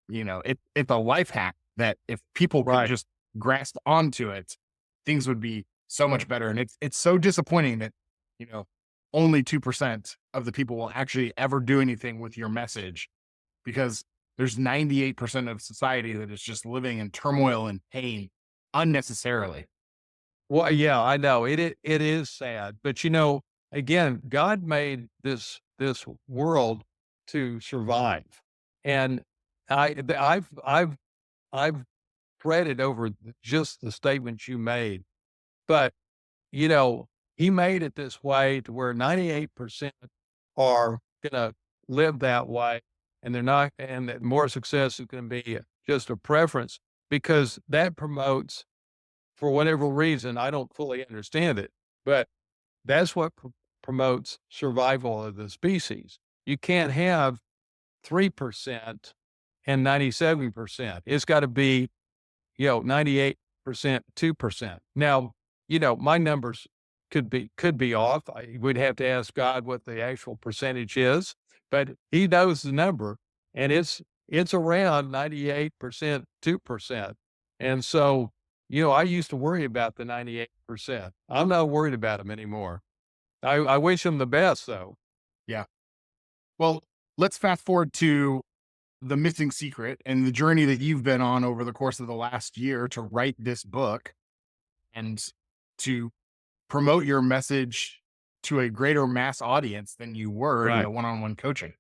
it's a life hack that if people could Right. just grasp onto it, things would be so much better. And it's so disappointing that, you know, only 2% of the people will actually ever do anything with your message because there's 98% of society that is just living in turmoil and pain unnecessarily. Well, yeah, I know it is sad, but again, God made this world to survive, and I've fretted over just the statements you made, but you know, He made it this way to where 98% are gonna live that way, and they're not, and that more success is gonna be just a preference because that promotes, for whatever reason, I don't fully understand it, but that's what promotes survival of the species. You can't have 3% and 97%. It's got to be, 98%, 2%. Now, my numbers could be off. We'd have to ask God what the actual percentage is, but He knows the number, and it's around 98%, 2%. And so, I used to worry about the 98%. I'm not worried about them anymore. I wish them the best, though. Yeah. Well, let's fast forward to the missing secret and the journey that you've been on over the course of the last year to write this book and to promote your message to a greater mass audience than you were in Right. the one-on-one coaching.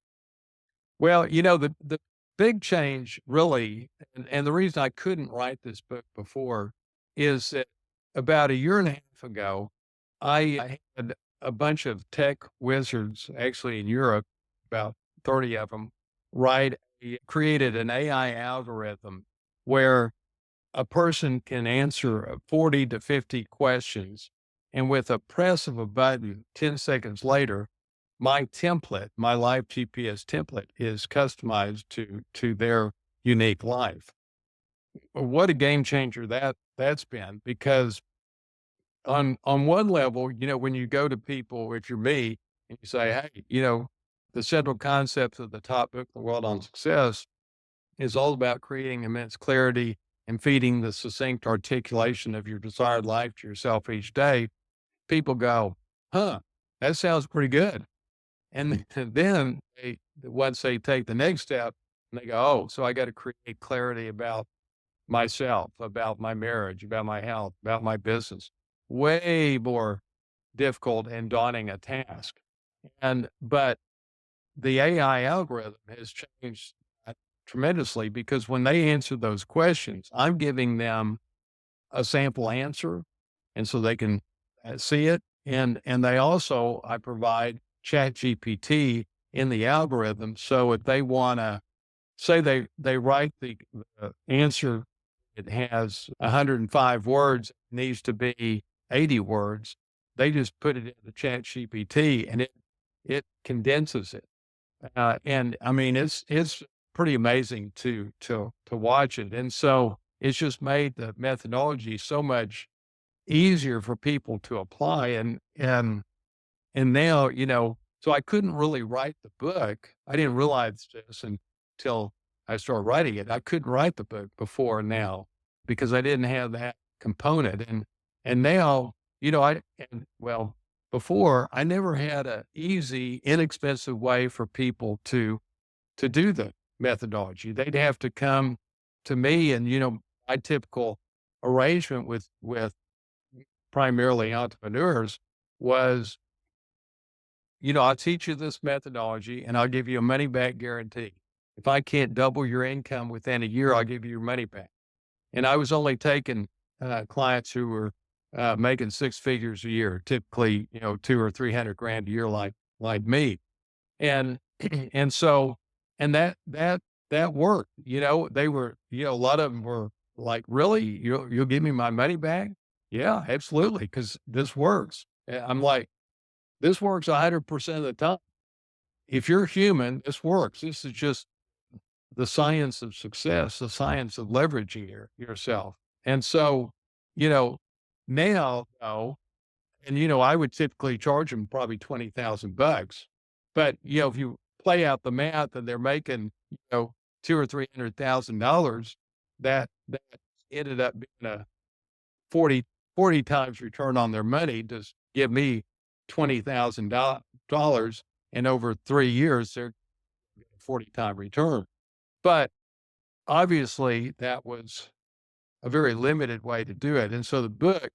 Well, the big change really, and the reason I couldn't write this book before is that about a year and a half ago, I had a bunch of tech wizards actually in Europe, about 30 of them, created an AI algorithm where a person can answer 40 to 50 questions. And with a press of a button, 10 seconds later, my template, my live GPS template is customized to their unique life. what a game changer that's been, because on one level, when you go to people, if you're me, and you say, hey, the central concepts of the top book in the world on success is all about creating immense clarity and feeding the succinct articulation of your desired life to yourself each day. People go, huh, that sounds pretty good. And then once they take the next step, and they go, oh, so I got to create clarity about myself, about my marriage, about my health, about my business. Way more difficult and daunting a task. But the AI algorithm has changed tremendously, because when they answer those questions, I'm giving them a sample answer, and so they can see it. And they also, I provide Chat GPT in the algorithm. So if they want to say they write the answer, it has 105 words, it needs to be 80 words. They just put it in the Chat GPT, and it condenses it. And I mean, it's pretty amazing to watch it. And so it's just made the methodology so much easier for people to apply. And now, so I couldn't really write the book. I didn't realize this until I started writing it. I couldn't write the book before now, because I didn't have that component. And now, before I never had a easy, inexpensive way for people to do the methodology. They'd have to come to me, and, my typical arrangement with primarily entrepreneurs was, I'll teach you this methodology and I'll give you a money back guarantee. If I can't double your income within a year, I'll give you your money back. And I was only taking clients who were making six figures a year, typically, 200 or 300 grand a year, like me. And, and so, and that worked. They were, a lot of them were like, really, you'll give me my money back? Yeah, absolutely. 'Cause this works. I'm like, this works 100% of the time. If you're human, this works. This is just the science of success, the science of leveraging yourself. And so, you know, now, though, and, I would typically charge them probably 20,000 bucks. But, if you play out the math and they're making, two or $300,000, that ended up being a 40 times return on their money to give me $20,000, and over 3 years, they're getting a 40-time return. But obviously that was a very limited way to do it. And so the book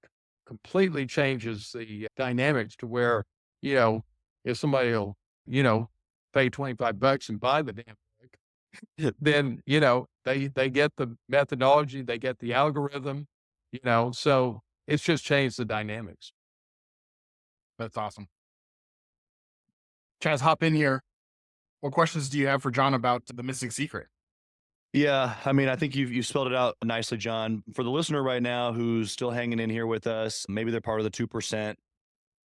completely changes the dynamics to where, if somebody will, pay 25 bucks and buy the damn book, then, they get the methodology, they get the algorithm, so it's just changed the dynamics. That's awesome. Chaz, hop in here. What questions do you have for John about the missing secret? Yeah, I mean, I think you spelled it out nicely, John. For the listener right now who's still hanging in here with us, maybe they're part of the 2%.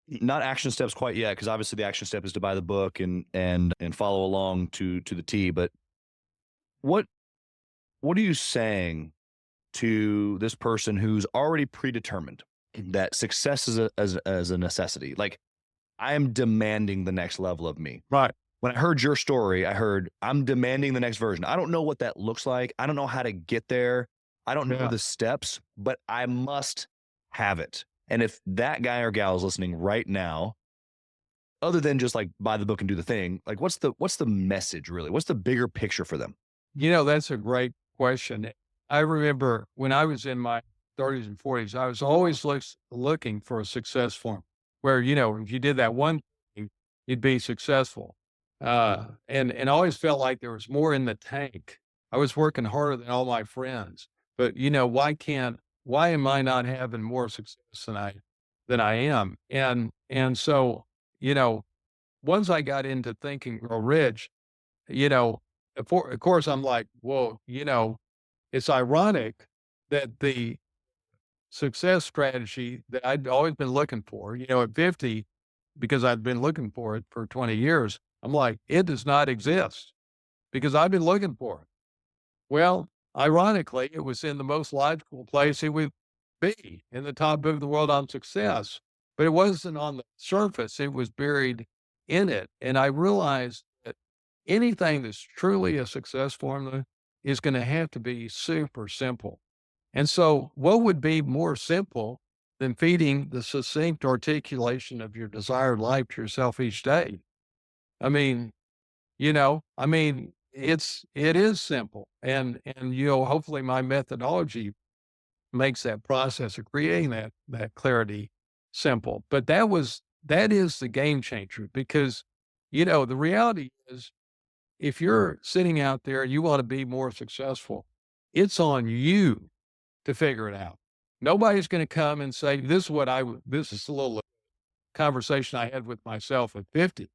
Not action steps quite yet, because obviously the action step is to buy the book and follow along to the T. But what are you saying to this person who's already predetermined that success is as a necessity? Like, I am demanding the next level of me. Right. When I heard your story, I heard I'm demanding the next version. I don't know what that looks like. I don't know how to get there. I don't know the steps, but I must have it. And if that guy or gal is listening right now, other than just like buy the book and do the thing, like what's the message really? What's the bigger picture for them? That's a great question. I remember when I was in my 30s and 40s, I was always looking for a success form where, if you did that one thing, you'd be successful. And I always felt like there was more in the tank. I was working harder than all my friends, but why am I not having more success than I am? And so, once I got into thinking Grow Rich, of course I'm like, well, it's ironic that the success strategy that I'd always been looking for, at 50, because I'd been looking for it for 20 years, I'm like, it does not exist because I've been looking for it. Well, ironically, it was in the most logical place it would be, in the top of the world on success. But it wasn't on the surface, it was buried in it. And I realized that anything that's truly a success formula is going to have to be super simple. And so, what would be more simple than feeding the succinct articulation of your desired life to yourself each day? I mean, it is simple. And hopefully my methodology makes that process of creating that clarity simple. But that is the game changer because, the reality is if you're sitting out there and you want to be more successful, it's on you to figure it out. Nobody's going to come and say, this is a little conversation I had with myself at 50.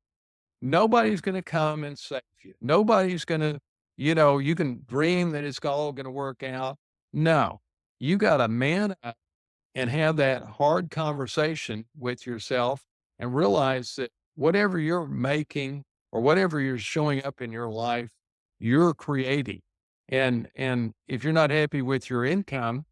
Nobody's going to come and save you. Nobody's going to, you can dream that it's all going to work out. No, you got to man up and have that hard conversation with yourself and realize that whatever you're making or whatever you're showing up in your life, you're creating. And if you're not happy with your income,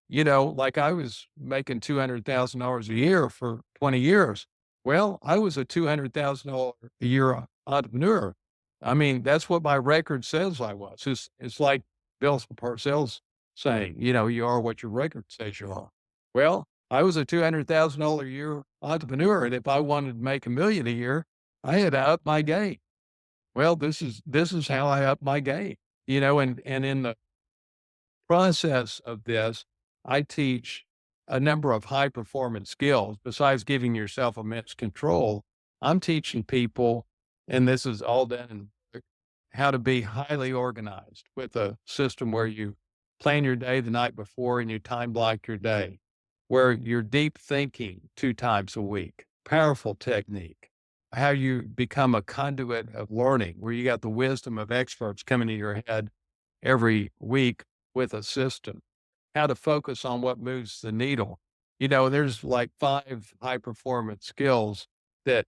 like I was making $200,000 a year for 20 years. Well, I was a $200,000 a year entrepreneur. I mean, that's what my record says I was. It's like Bill Parcells saying, you are what your record says you are. Well, I was a $200,000 a year entrepreneur, and if I wanted to make $1 million a year, I had to up my game. Well, this is how I up my game, and in the process of this, I teach a number of high performance skills. Besides giving yourself immense control, I'm teaching people, and this is all done in how to be highly organized with a system where you plan your day the night before and you time block your day, where you're deep thinking 2 times a week, powerful technique, how you become a conduit of learning, where you got the wisdom of experts coming to your head every week with a system, how to focus on what moves the needle. There's like 5 high performance skills that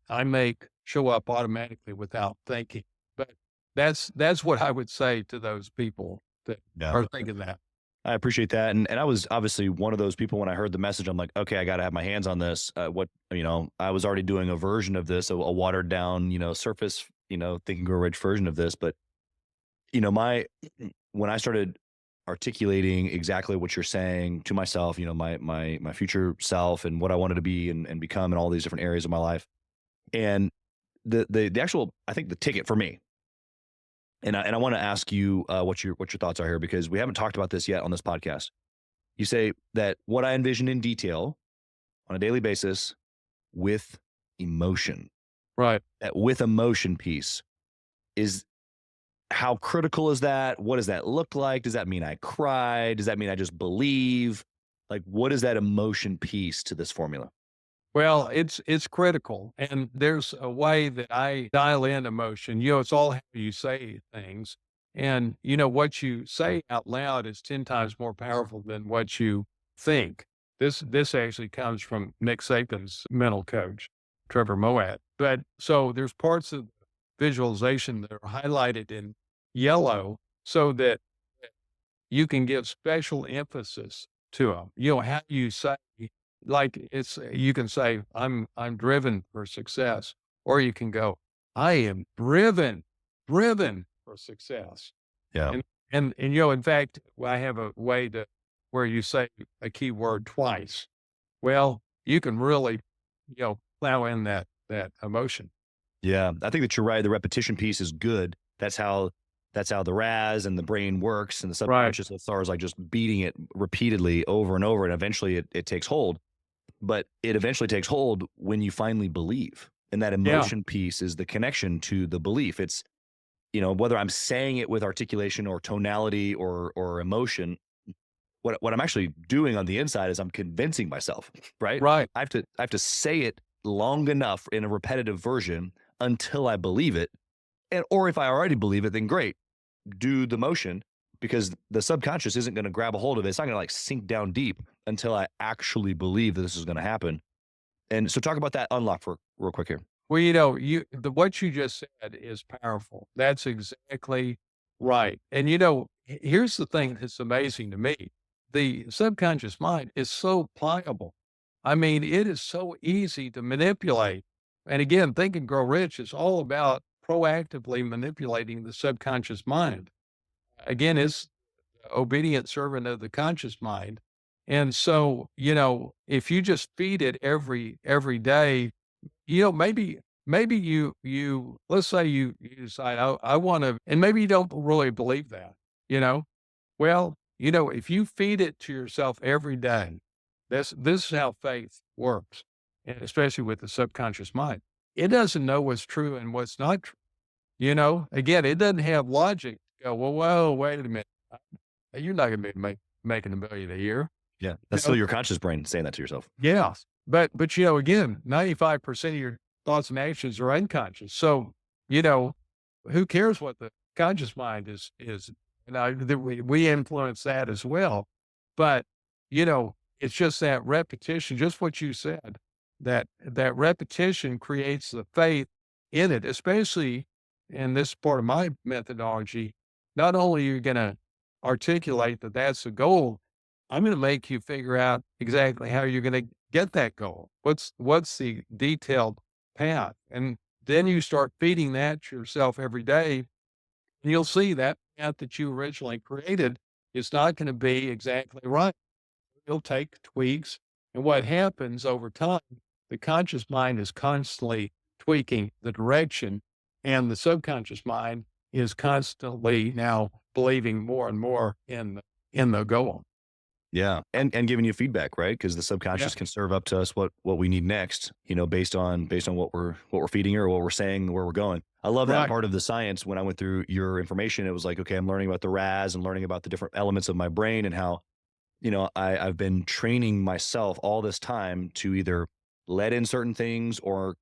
I make show up automatically without thinking. But that's what I would say to those people that Yeah. are thinking that. I appreciate that. And I was obviously one of those people when I heard the message, I'm like, okay, I got to have my hands on this. I was already doing a version of this, a watered down, surface, Think and Grow Rich version of this. But, when I started articulating exactly what you're saying to myself, my future self and what I wanted to be and become in all these different areas of my life. And the actual, I think the ticket for me, and I want to ask you what your thoughts are here, because we haven't talked about this yet on this podcast. You say that what I envision in detail on a daily basis with emotion, Right. that with emotion piece is, how critical is that? What does that look like? Does that mean I cry? Does that mean I just believe? Like, what is that emotion piece to this formula? Well, it's critical, and there's a way that I dial in emotion. It's all how you say things, and what you say out loud is 10 times more powerful than what you think. This actually comes from Nick Saban's mental coach, Trevor Moawad. But so there's parts of visualization that are highlighted in yellow so that you can give special emphasis to them. How you say, like you can say, I'm driven for success, or you can go, I am driven for success. Yeah. And in fact, I have a way where you say a key word twice. Well, you can really, plow in that emotion. Yeah. I think that you're right. The repetition piece is good. That's how the RAS and the brain works, and the subconscious as far as like just beating it repeatedly over and over. And eventually it takes hold, but it eventually takes hold when you finally believe. And that emotion piece is the connection to the belief. It's, whether I'm saying it with articulation or tonality or emotion, what I'm actually doing on the inside is I'm convincing myself, right? Right. I have to say it long enough in a repetitive version until I believe it. Or if I already believe it, then great, do the motion, because the subconscious isn't going to grab a hold of it. It's not going to like sink down deep until I actually believe that this is going to happen. And so talk about that unlock for real quick here. Well, what you just said is powerful. That's exactly Right. And here's the thing that's amazing to me. The subconscious mind is so pliable. I mean, it is so easy to manipulate. And again, Think and Grow Rich is all about proactively manipulating the subconscious mind. Again, it's obedient servant of the conscious mind. And so, if you just feed it every day, maybe you let's say you decide, I want to, and maybe you don't really believe that, you know. Well, if you feed it to yourself every day, this is how faith works, and especially with the subconscious mind. It doesn't know what's true and what's not true. Again, it doesn't have logic to go, well, whoa, wait a minute. You're not going to be making $1 million a year. Yeah. That's still your conscious brain saying that to yourself. Yeah. But again, 95% of your thoughts and actions are unconscious. So, who cares what the conscious mind is? We influence that as well. But, it's just that repetition, just what you said, that repetition creates the faith in it, especially in this part of my methodology. Not only are you going to articulate that that's the goal, I'm going to make you figure out exactly how you're going to get that goal. What's the detailed path? And then you start feeding that to yourself every day, and you'll see that path that you originally created is not going to be exactly right. You'll take tweaks. And what happens over time, the conscious mind is constantly tweaking the direction, and the subconscious mind is constantly now believing more and more in the goal. Yeah. And giving you feedback, right? Because the subconscious Yeah. can serve up to us what we need next, based on what we're feeding her or what we're saying, where we're going. I love that Right. part of the science. When I went through your information, it was like, okay, I'm learning about the RAS and learning about the different elements of my brain and how, I've been training myself all this time to either let in certain things or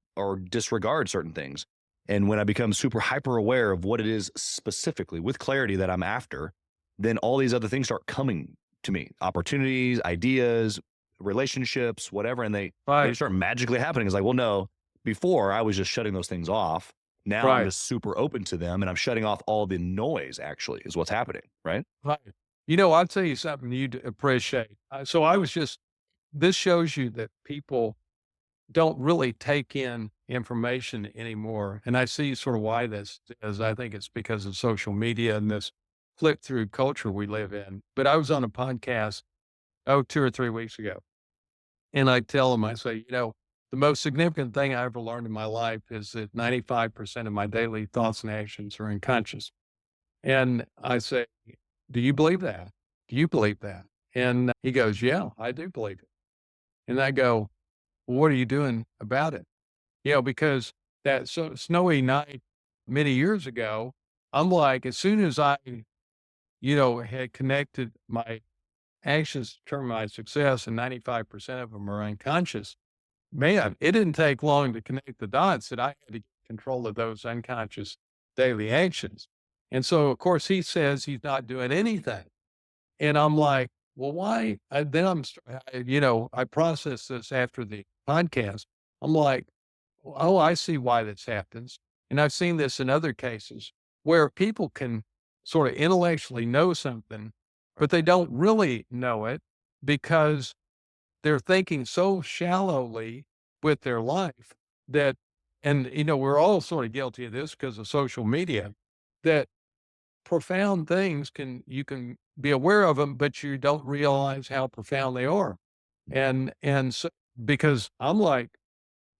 disregard certain things. And when I become super hyper aware of what it is specifically with clarity that I'm after, then all these other things start coming to me, opportunities, ideas, relationships, whatever. And they Right. start magically happening. It's like, well, no, before I was just shutting those things off. Now I'm Right. just super open to them and I'm shutting off all the noise actually is what's happening. Right. Right. I'll tell you something you'd appreciate. This shows you that people don't really take in information anymore. And I see sort of why this is. I think it's because of social media and this flip through culture we live in. But I was on a podcast, 2 or 3 weeks ago. And I tell them, I say, the most significant thing I ever learned in my life is that 95% of my daily thoughts and actions are unconscious. And I say, do you believe that? Do you believe that? And he goes, yeah, I do believe it. And I go, well, what are you doing about it? Because that snowy night many years ago, I'm like, as soon as I, had connected my actions to determine my success, and 95% of them are unconscious, man, it didn't take long to connect the dots that I had to get control of those unconscious daily actions. And so, of course, he says he's not doing anything. And I'm like, well, why? I processed this after the podcast. I'm like, oh, I see why this happens. And I've seen this in other cases where people can sort of intellectually know something, but they don't really know it because they're thinking so shallowly with their life that, and, we're all sort of guilty of this because of social media, that profound things you can be aware of them, but you don't realize how profound they are. And so, because I'm like,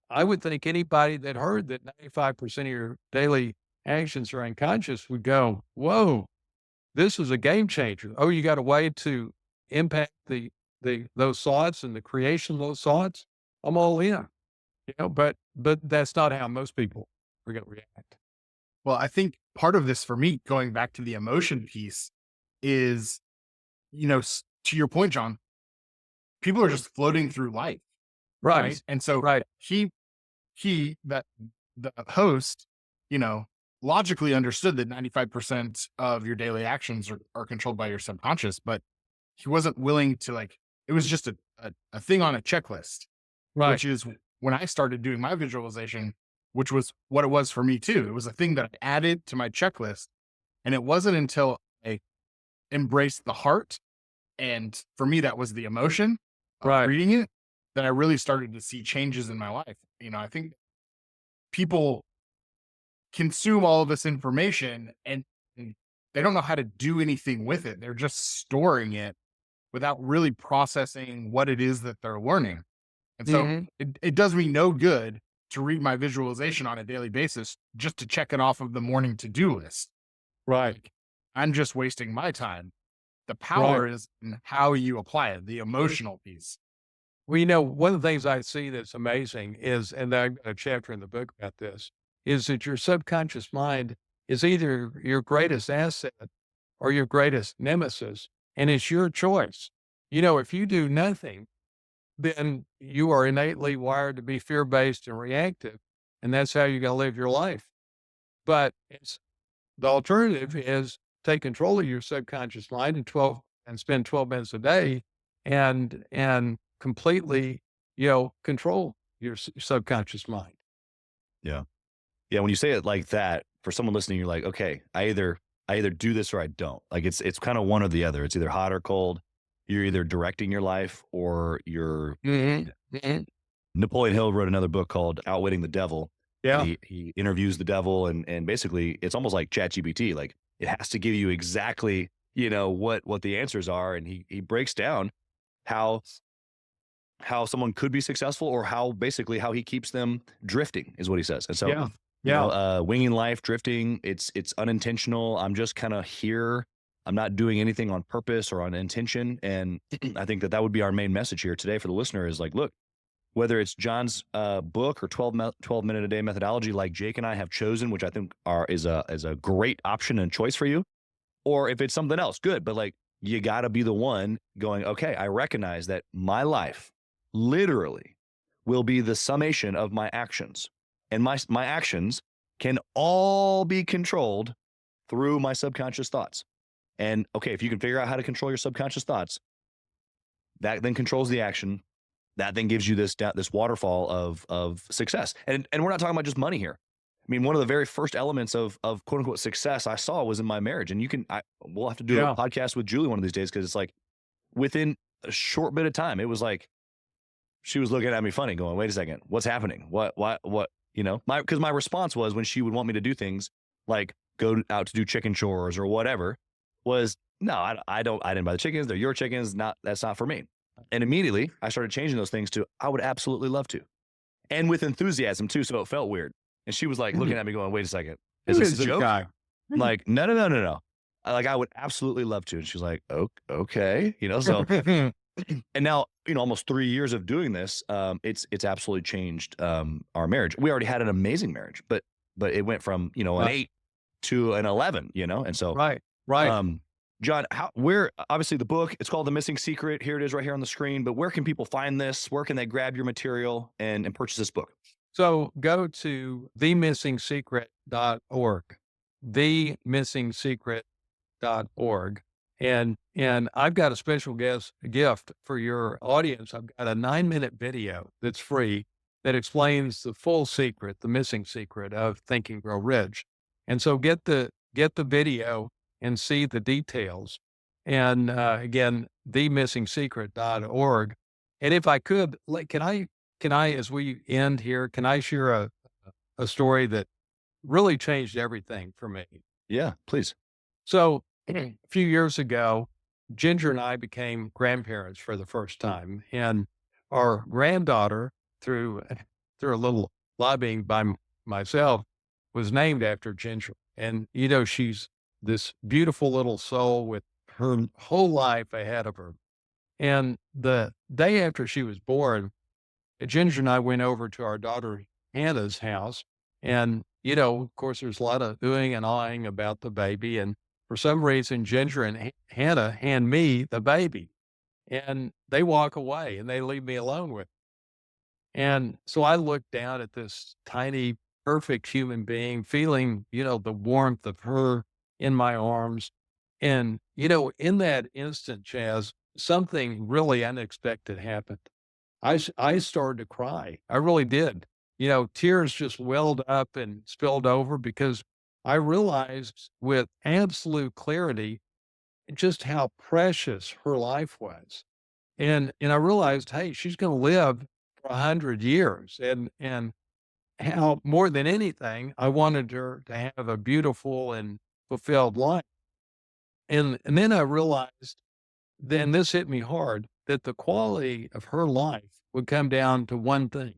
I would think anybody that heard that 95% of your daily actions are unconscious would go, whoa, this is a game changer. Oh, you got a way to impact those thoughts and the creation of those thoughts. I'm all in, but that's not how most people are going to react. Well, I think part of this for me, going back to the emotion piece, is, to your point, John, people are just floating through life. Right. And so Right. that the host, logically understood that 95% of your daily actions are controlled by your subconscious, but he wasn't willing to it was just a thing on a checklist, Right. which is when I started doing my visualization, which was what it was for me too. It was a thing that I added to my checklist And it wasn't until I embraced the heart, and for me, that was the emotion of Right. reading it, that I really started to see changes in my life. I think people consume all of this information and they don't know how to do anything with it. They're just storing it without really processing what it is that they're learning. And so Mhm. it does me no good to read my visualization on a daily basis just to check it off of the morning to-do list. Right. I'm just wasting my time. The Right. power is in how you apply it, the emotional piece. Well, one of the things I see that's amazing is, and I've got a chapter in the book about this, is that your subconscious mind is either your greatest asset or your greatest nemesis, and it's your choice. If you do nothing, then you are innately wired to be fear-based and reactive, and that's how you're going to live your life. But the alternative is take control of your subconscious mind and spend 12 minutes a day and completely, control your subconscious mind. Yeah. Yeah. When you say it like that, for someone listening, you're like, okay, I either do this or I don't. Like it's kind of one or the other. It's either hot or cold. You're either directing your life or you're Mhm. Mhm. Napoleon Hill wrote another book called Outwitting the Devil. And Yeah. he interviews the devil and basically it's almost like ChatGPT. Like it has to give you exactly, what the answers are. And he breaks down how someone could be successful or how he keeps them drifting is what he says. And so, Yeah. Yeah. winging life, drifting, it's unintentional. I'm just kind of here. I'm not doing anything on purpose or on intention. And I think that would be our main message here today for the listener is like, look, whether it's John's book or 12 minute a day methodology, like Jake and I have chosen, which I think is a great option and choice for you, or if it's something else, good. But like, you got to be the one going, okay, I recognize that my life literally will be the summation of my actions. And my actions can all be controlled through my subconscious thoughts. And okay, if you can figure out how to control your subconscious thoughts, that then controls the action. That then gives you this waterfall of success. And we're not talking about just money here. I mean, one of the very first elements of quote unquote success I saw was in my marriage. And we'll have to do a Yeah. podcast with Julie one of these days because it's like within a short bit of time, it was like she was looking at me funny, going, "Wait a second, what's happening? What?" Because my response was when she would want me to do things like go out to do chicken chores or whatever, was no, I don't. I didn't buy the chickens. They're your chickens. That's not for me. And immediately I started changing those things to I would absolutely love to, and with enthusiasm too. So it felt weird. And she was like looking at me, going, "Wait a second, is Who this is a this joke?" guy? I'm like, "No, no, no, no, no. I would absolutely love to." And she's like, "Okay, So and now, almost 3 years of doing this, it's absolutely changed our marriage. We already had an amazing marriage, but it went from, an Right. 8 to an 11, and so Right. Right. John, where obviously the book, it's called The Missing Secret. Here it is right here on the screen, but where can people find this? Where can they grab your material and purchase this book? So go to themissingsecret.org, themissingsecret.org. And I've got a special gift for your audience. I've got a 9-minute video that's free that explains the full secret, the missing secret of Think and Grow Rich. And so get the video and see the details. And again, themissingsecret.org. And if I could, like, can I, as we end here, can I share a story that really changed everything for me? Yeah, please. So a few years ago, Ginger and I became grandparents for the first time, and our granddaughter, through a little lobbying by myself, was named after Ginger. And she's this beautiful little soul with her whole life ahead of her. And the day after she was born, Ginger and I went over to our daughter Hannah's house, and of course, there's a lot of oohing and awing about the baby, and for some reason, Ginger and Hannah hand me the baby, and they walk away and they leave me alone with it. And so I look down at this tiny, perfect human being, feeling, the warmth of her in my arms. And, in that instant, Chaz, something really unexpected happened. I started to cry. I really did. Tears just welled up and spilled over because I realized with absolute clarity just how precious her life was. And I realized, hey, she's going to live for 100 years. And how more than anything, I wanted her to have a beautiful and fulfilled life. And then I realized, then this hit me hard, that the quality of her life would come down to one thing,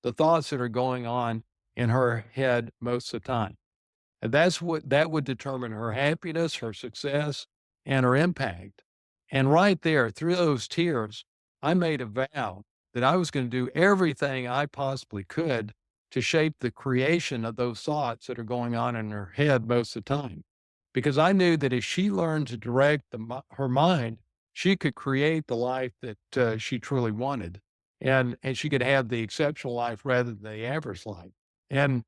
the thoughts that are going on in her head most of the time. And that would determine her happiness, her success, and her impact. And right there, through those tears, I made a vow that I was going to do everything I possibly could to shape the creation of those thoughts that are going on in her head most of the time. Because I knew that if she learned to direct her mind, she could create the life that she truly wanted. And she could have the exceptional life rather than the average life. And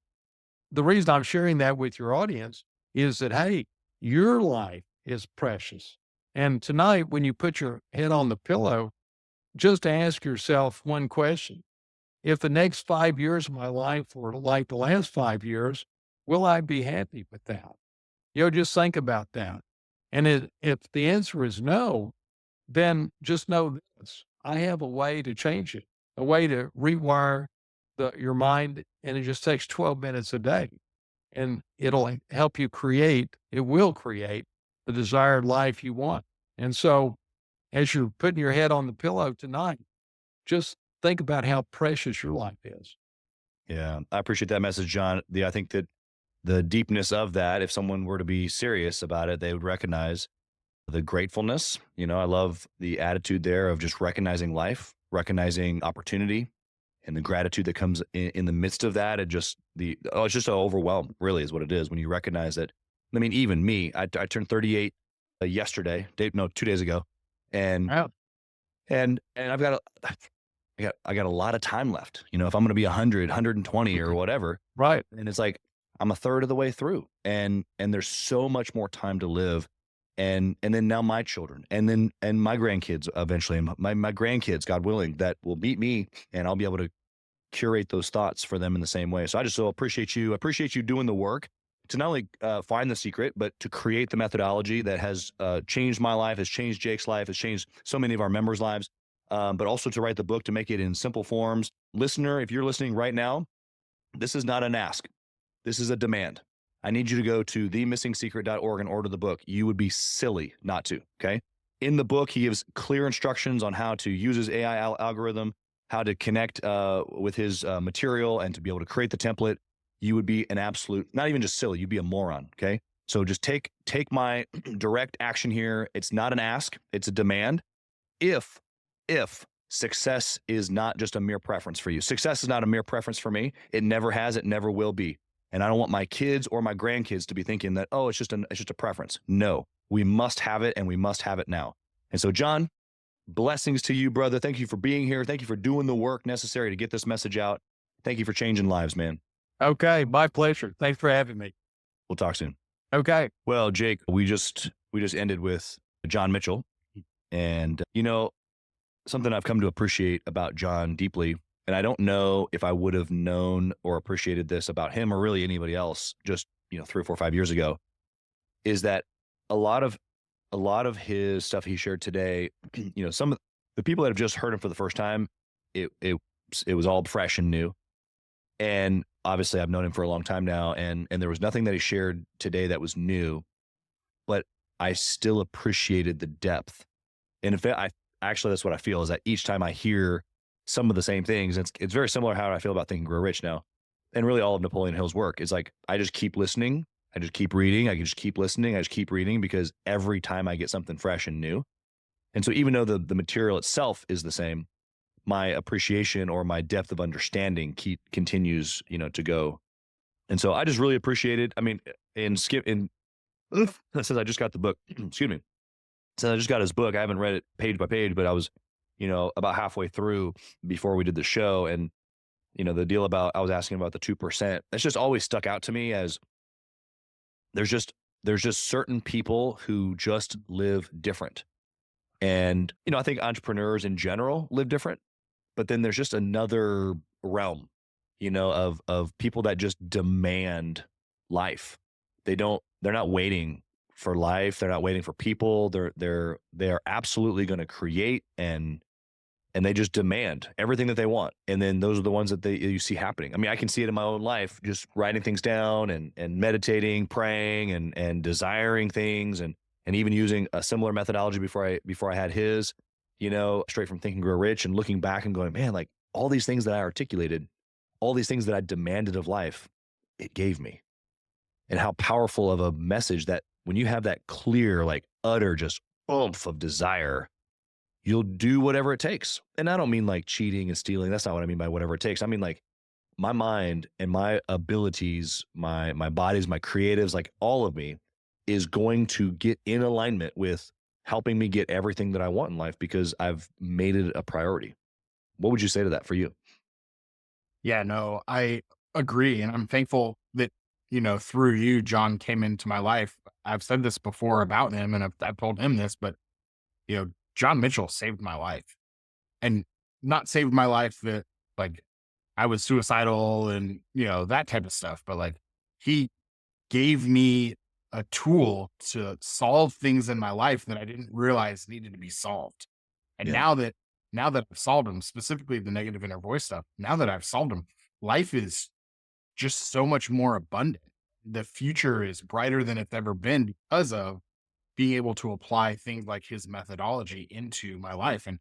the reason I'm sharing that with your audience is that, hey, your life is precious. And tonight, when you put your head on the pillow, just ask yourself one question. If the next 5 years of my life were like the last 5 years, will I be happy with that? Just think about that. And if the answer is no, then just know this. I have a way to change it, a way to rewire your mind. And it just takes 12 minutes a day, and it'll help you it will create the desired life you want. And so as you're putting your head on the pillow tonight, just think about how precious your life is. Yeah, I appreciate that message, John. I think that the deepness of that, if someone were to be serious about it, they would recognize the gratefulness. I love the attitude there of just recognizing life, recognizing opportunity, and the gratitude that comes in the midst of that. It's just an overwhelm, really, is what it is when you recognize that. I mean, even me, I turned 38 yesterday, 2 days ago, and Wow. and I've got I got a lot of time left. If I'm going to be 100, 120 or whatever, Right. and it's like I'm a third of the way through, and there's so much more time to live. And then now my children, and my grandkids eventually, and my grandkids, God willing, that will meet me, and I'll be able to curate those thoughts for them in the same way. So I just so appreciate you. Appreciate you doing the work to not only find the secret, but to create the methodology that has changed my life, has changed Jake's life, has changed so many of our members' lives, but also to write the book to make it in simple forms. Listener, if you're listening right now, this is not an ask. This is a demand. I need you to go to themissingsecret.org and order the book. You would be silly not to, okay? In the book, he gives clear instructions on how to use his AI algorithm, how to connect with his material, and to be able to create the template. You would be an absolute, not even just silly, you'd be a moron, okay? So just take my direct action here. It's not an ask, it's a demand. If success is not just a mere preference for you. Success is not a mere preference for me. It never has, it never will be. And I don't want my kids or my grandkids to be thinking that, oh, it's just a preference. No, we must have it, and we must have it now. And so, John, blessings to you, brother. Thank you for being here. Thank you for doing the work necessary to get this message out. Thank you for changing lives, man. Okay. My pleasure. Thanks for having me. We'll talk soon. Okay. Well, Jake, we just ended with John Mitchell. And, something I've come to appreciate about John deeply, and I don't know if I would have known or appreciated this about him or really anybody else just, 3 or 4 or 5 years ago, is that a lot of his stuff he shared today, some of the people that have just heard him for the first time, it was all fresh and new. And obviously I've known him for a long time now, and there was nothing that he shared today that was new, but I still appreciated the depth. And in fact, actually, that's what I feel, is that each time I hear some of the same things, it's very similar to how I feel about Think and Grow Rich now. And really all of Napoleon Hill's work is like, I just keep listening. I just keep reading. I can just keep listening. I just keep reading, because every time I get something fresh and new. And so even though the material itself is the same, my appreciation or my depth of understanding continues, to go. And so I just really appreciate it. I mean, since I just got the book, excuse me. So I just got his book. I haven't read it page by page, but I was, about halfway through before we did the show. And, the deal about, I was asking about the 2%, that's just always stuck out to me as there's just certain people who just live different. And, I think entrepreneurs in general live different, but then there's just another realm, of people that just demand life. they're not waiting for life. They're not waiting for people. They are absolutely going to create, and they just demand everything that they want. And then those are the ones that you see happening. I mean, I can see it in my own life, just writing things down and meditating, praying and desiring things, and even using a similar methodology before I had his, straight from Think and Grow Rich, and looking back and going, man, like all these things that I articulated, all these things that I demanded of life, it gave me. And how powerful of a message that when you have that clear, like utter just oomph of desire, you'll do whatever it takes. And I don't mean like cheating and stealing. That's not what I mean by whatever it takes. I mean like my mind and my abilities, my bodies, my creatives, like all of me is going to get in alignment with helping me get everything that I want in life because I've made it a priority. What would you say to that for you? Yeah, no, I agree. And I'm thankful that, through you, John came into my life. I've said this before about him and I've told him this, but, John Mitchell saved my life, and not saved my life that like I was suicidal and, that type of stuff, but like he gave me a tool to solve things in my life that I didn't realize needed to be solved. And Yeah. now that I've solved them, specifically the negative inner voice stuff, now that I've solved them, life is just so much more abundant. The future is brighter than it's ever been because of being able to apply things like his methodology into my life. And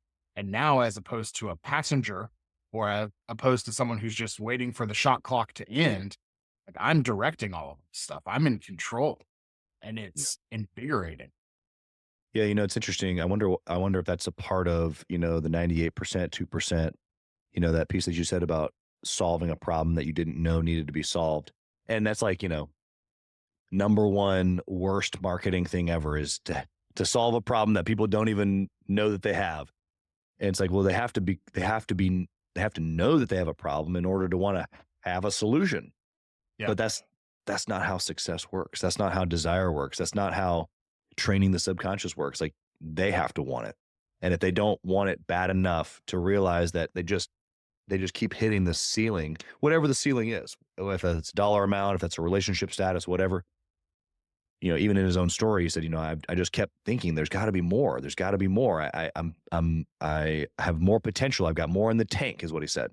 now, as opposed to a passenger or opposed to someone who's just waiting for the shot clock to end, like I'm directing all of this stuff. I'm in control, and it's invigorating. Yeah, it's interesting. I wonder if that's a part of, the 98%, 2%, that piece that you said about solving a problem that you didn't know needed to be solved. And that's like, number one worst marketing thing ever is to solve a problem that people don't even know that they have. And it's like, well, they have to know that they have a problem in order to want to have a solution. Yeah. But that's not how success works. That's not how desire works. That's not how training the subconscious works. Like they have to want it. And if they don't want it bad enough to realize that they just keep hitting the ceiling, whatever the ceiling is, if it's dollar amount, if that's a relationship status, whatever, even in his own story, he said, I just kept thinking there's got to be more. There's got to be more. I have more potential. I've got more in the tank is what he said.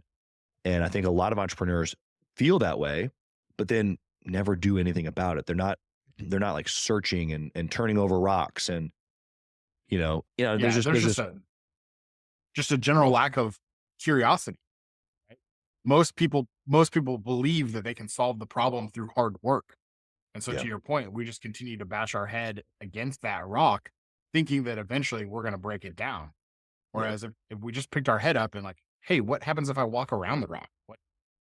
And I think a lot of entrepreneurs feel that way, but then never do anything about it. They're not like searching and turning over rocks and, there's just a general lack of curiosity. Right? Most people believe that they can solve the problem through hard work. And so Yeah. to your point, we just continue to bash our head against that rock, thinking that eventually we're going to break it down. Whereas if we just picked our head up and like, hey, what happens if I walk around the rock?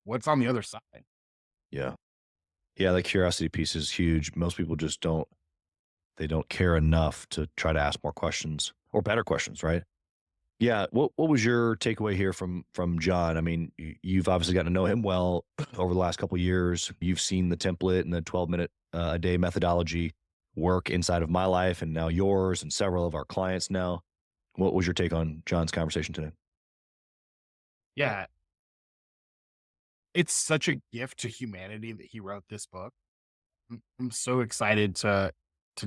What's on the other side? Yeah. Yeah. The curiosity piece is huge. Most people just don't care enough to try to ask more questions or better questions. Right. Yeah. What was your takeaway here from John? I mean, you've obviously gotten to know him well over the last couple of years. You've seen the template and the 12-minute a day methodology work inside of my life and now yours and several of our clients now. What was your take on John's conversation today? Yeah. It's such a gift to humanity that he wrote this book. I'm so excited to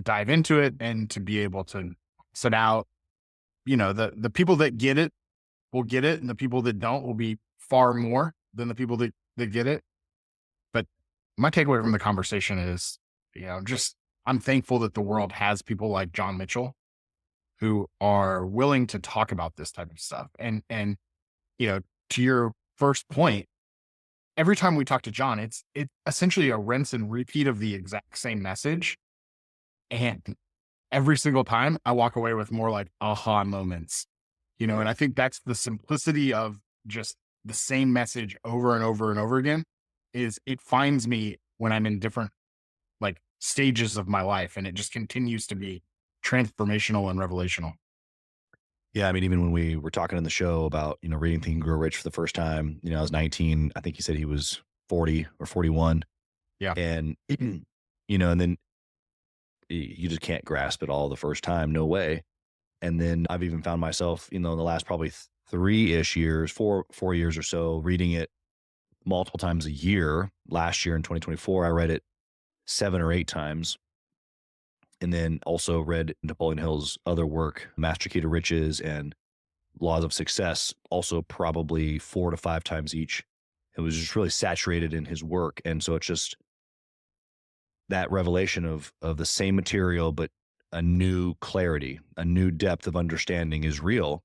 dive into it and to be able to set out, the people that get it will get it, and the people that don't will be far more than the people that get it. But my takeaway from the conversation is, just I'm thankful that the world has people like John Mitchell who are willing to talk about this type of stuff. And to your first point, every time we talk to John, it's essentially a rinse and repeat of the exact same message. And every single time I walk away with more like aha moments, and I think that's the simplicity of just the same message over and over and over again is it finds me when I'm in different like stages of my life, and it just continues to be transformational and revelational. Yeah. I mean, even when we were talking in the show about, reading Think and Grow Rich for the first time, I was 19. I think he said he was 40 or 41. Yeah. And, and then you just can't grasp it all the first time. No way. And then I've even found myself, in the last probably 3-ish years, 4 years or so, reading it multiple times a year. Last year in 2024, I read it 7 or 8 times. And then also read Napoleon Hill's other work, Master Key to Riches and Laws of Success, also probably 4 to 5 times each. It was just really saturated in his work. And so it's just that revelation of the same material, but a new clarity, a new depth of understanding is real.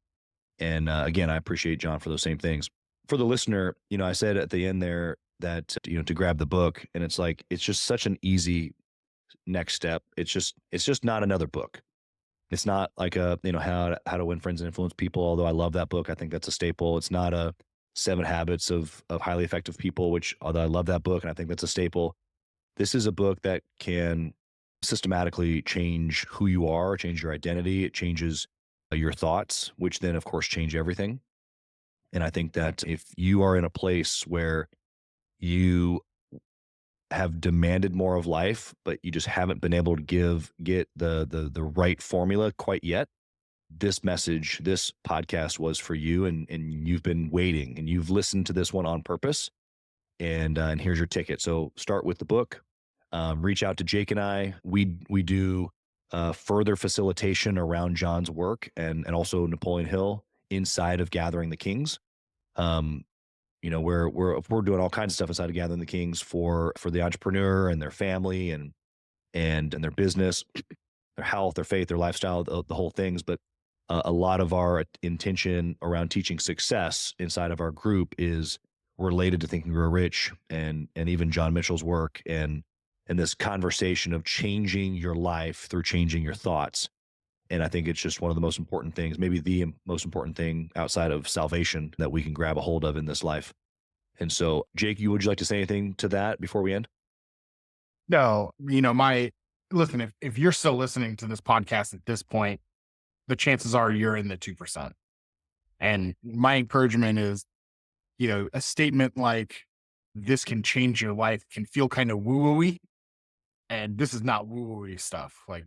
And again, I appreciate John for those same things. For the listener, I said at the end there that, to grab the book, and it's like, it's just such an easy next step. It's just not another book. It's not like how to win friends and influence people. Although I love that book. I think that's a staple. It's not a 7 habits of highly effective people, which although I love that book and I think that's a staple. This is a book that can systematically change who you are, change your identity. It changes your thoughts, which then of course change everything. And I think that if you are in a place where you have demanded more of life, but you just haven't been able to get the right formula quite yet, this message, this podcast was for you, and you've been waiting and you've listened to this one on purpose. And here's your ticket. So start with the book. Reach out to Jake and I. We do further facilitation around John's work and also Napoleon Hill inside of Gathering the Kings. We're doing all kinds of stuff inside of Gathering the Kings for the entrepreneur and their family and their business, their health, their faith, their lifestyle, the whole things. But a lot of our intention around teaching success inside of our group is related to Think and Grow Rich and even John Mitchell's work and this conversation of changing your life through changing your thoughts. And I think it's just one of the most important things, maybe the most important thing outside of salvation that we can grab a hold of in this life. And so, Jake, would you like to say anything to that before we end? No, listen, if you're still listening to this podcast at this point, the chances are you're in the 2%. And my encouragement is, a statement like this can change your life can feel kind of woo-woo-y. And this is not woo-woo-y stuff. Like,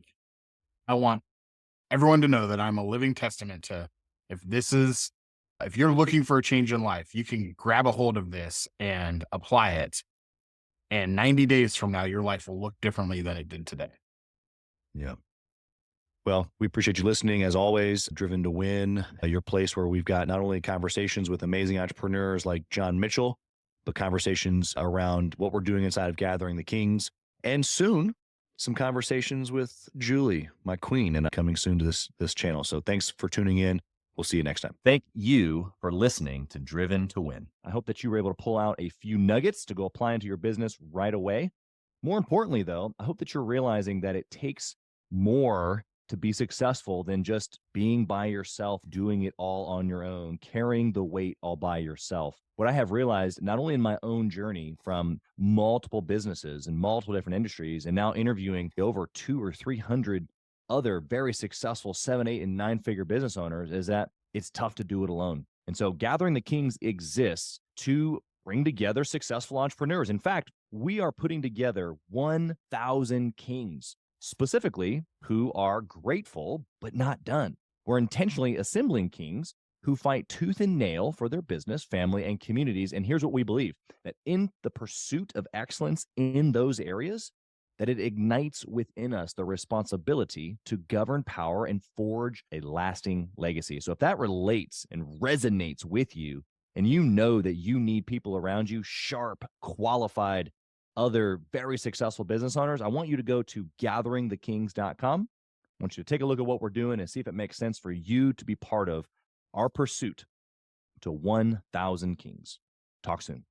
I want everyone to know that I'm a living testament to if you're looking for a change in life, you can grab a hold of this and apply it. And 90 days from now, your life will look differently than it did today. Yeah. Well, we appreciate you listening. As always, Driven to Win, your place where we've got not only conversations with amazing entrepreneurs like John Mitchell, but conversations around what we're doing inside of Gathering the Kings. And soon, some conversations with Julie, my queen, and coming soon to this channel. So thanks for tuning in. We'll see you next time. Thank you for listening to Driven to Win. I hope that you were able to pull out a few nuggets to go apply into your business right away. More importantly, though, I hope that you're realizing that it takes more to be successful than just being by yourself, doing it all on your own, carrying the weight all by yourself. What I have realized, not only in my own journey from multiple businesses and multiple different industries, and now interviewing over 200 or 300 other very successful 7, 8, and 9-figure business owners, is that it's tough to do it alone. And so Gathering the Kings exists to bring together successful entrepreneurs. In fact, we are putting together 1,000 kings, specifically who are grateful but not done. We're intentionally assembling kings who fight tooth and nail for their business, family, and communities. And here's what we believe, that in the pursuit of excellence in those areas, that it ignites within us the responsibility to govern power and forge a lasting legacy. So if that relates and resonates with you, and you know that you need people around you, sharp, qualified, other very successful business owners, I want you to go to gatheringthekings.com. I want you to take a look at what we're doing and see if it makes sense for you to be part of our pursuit to 1,000 kings. Talk soon.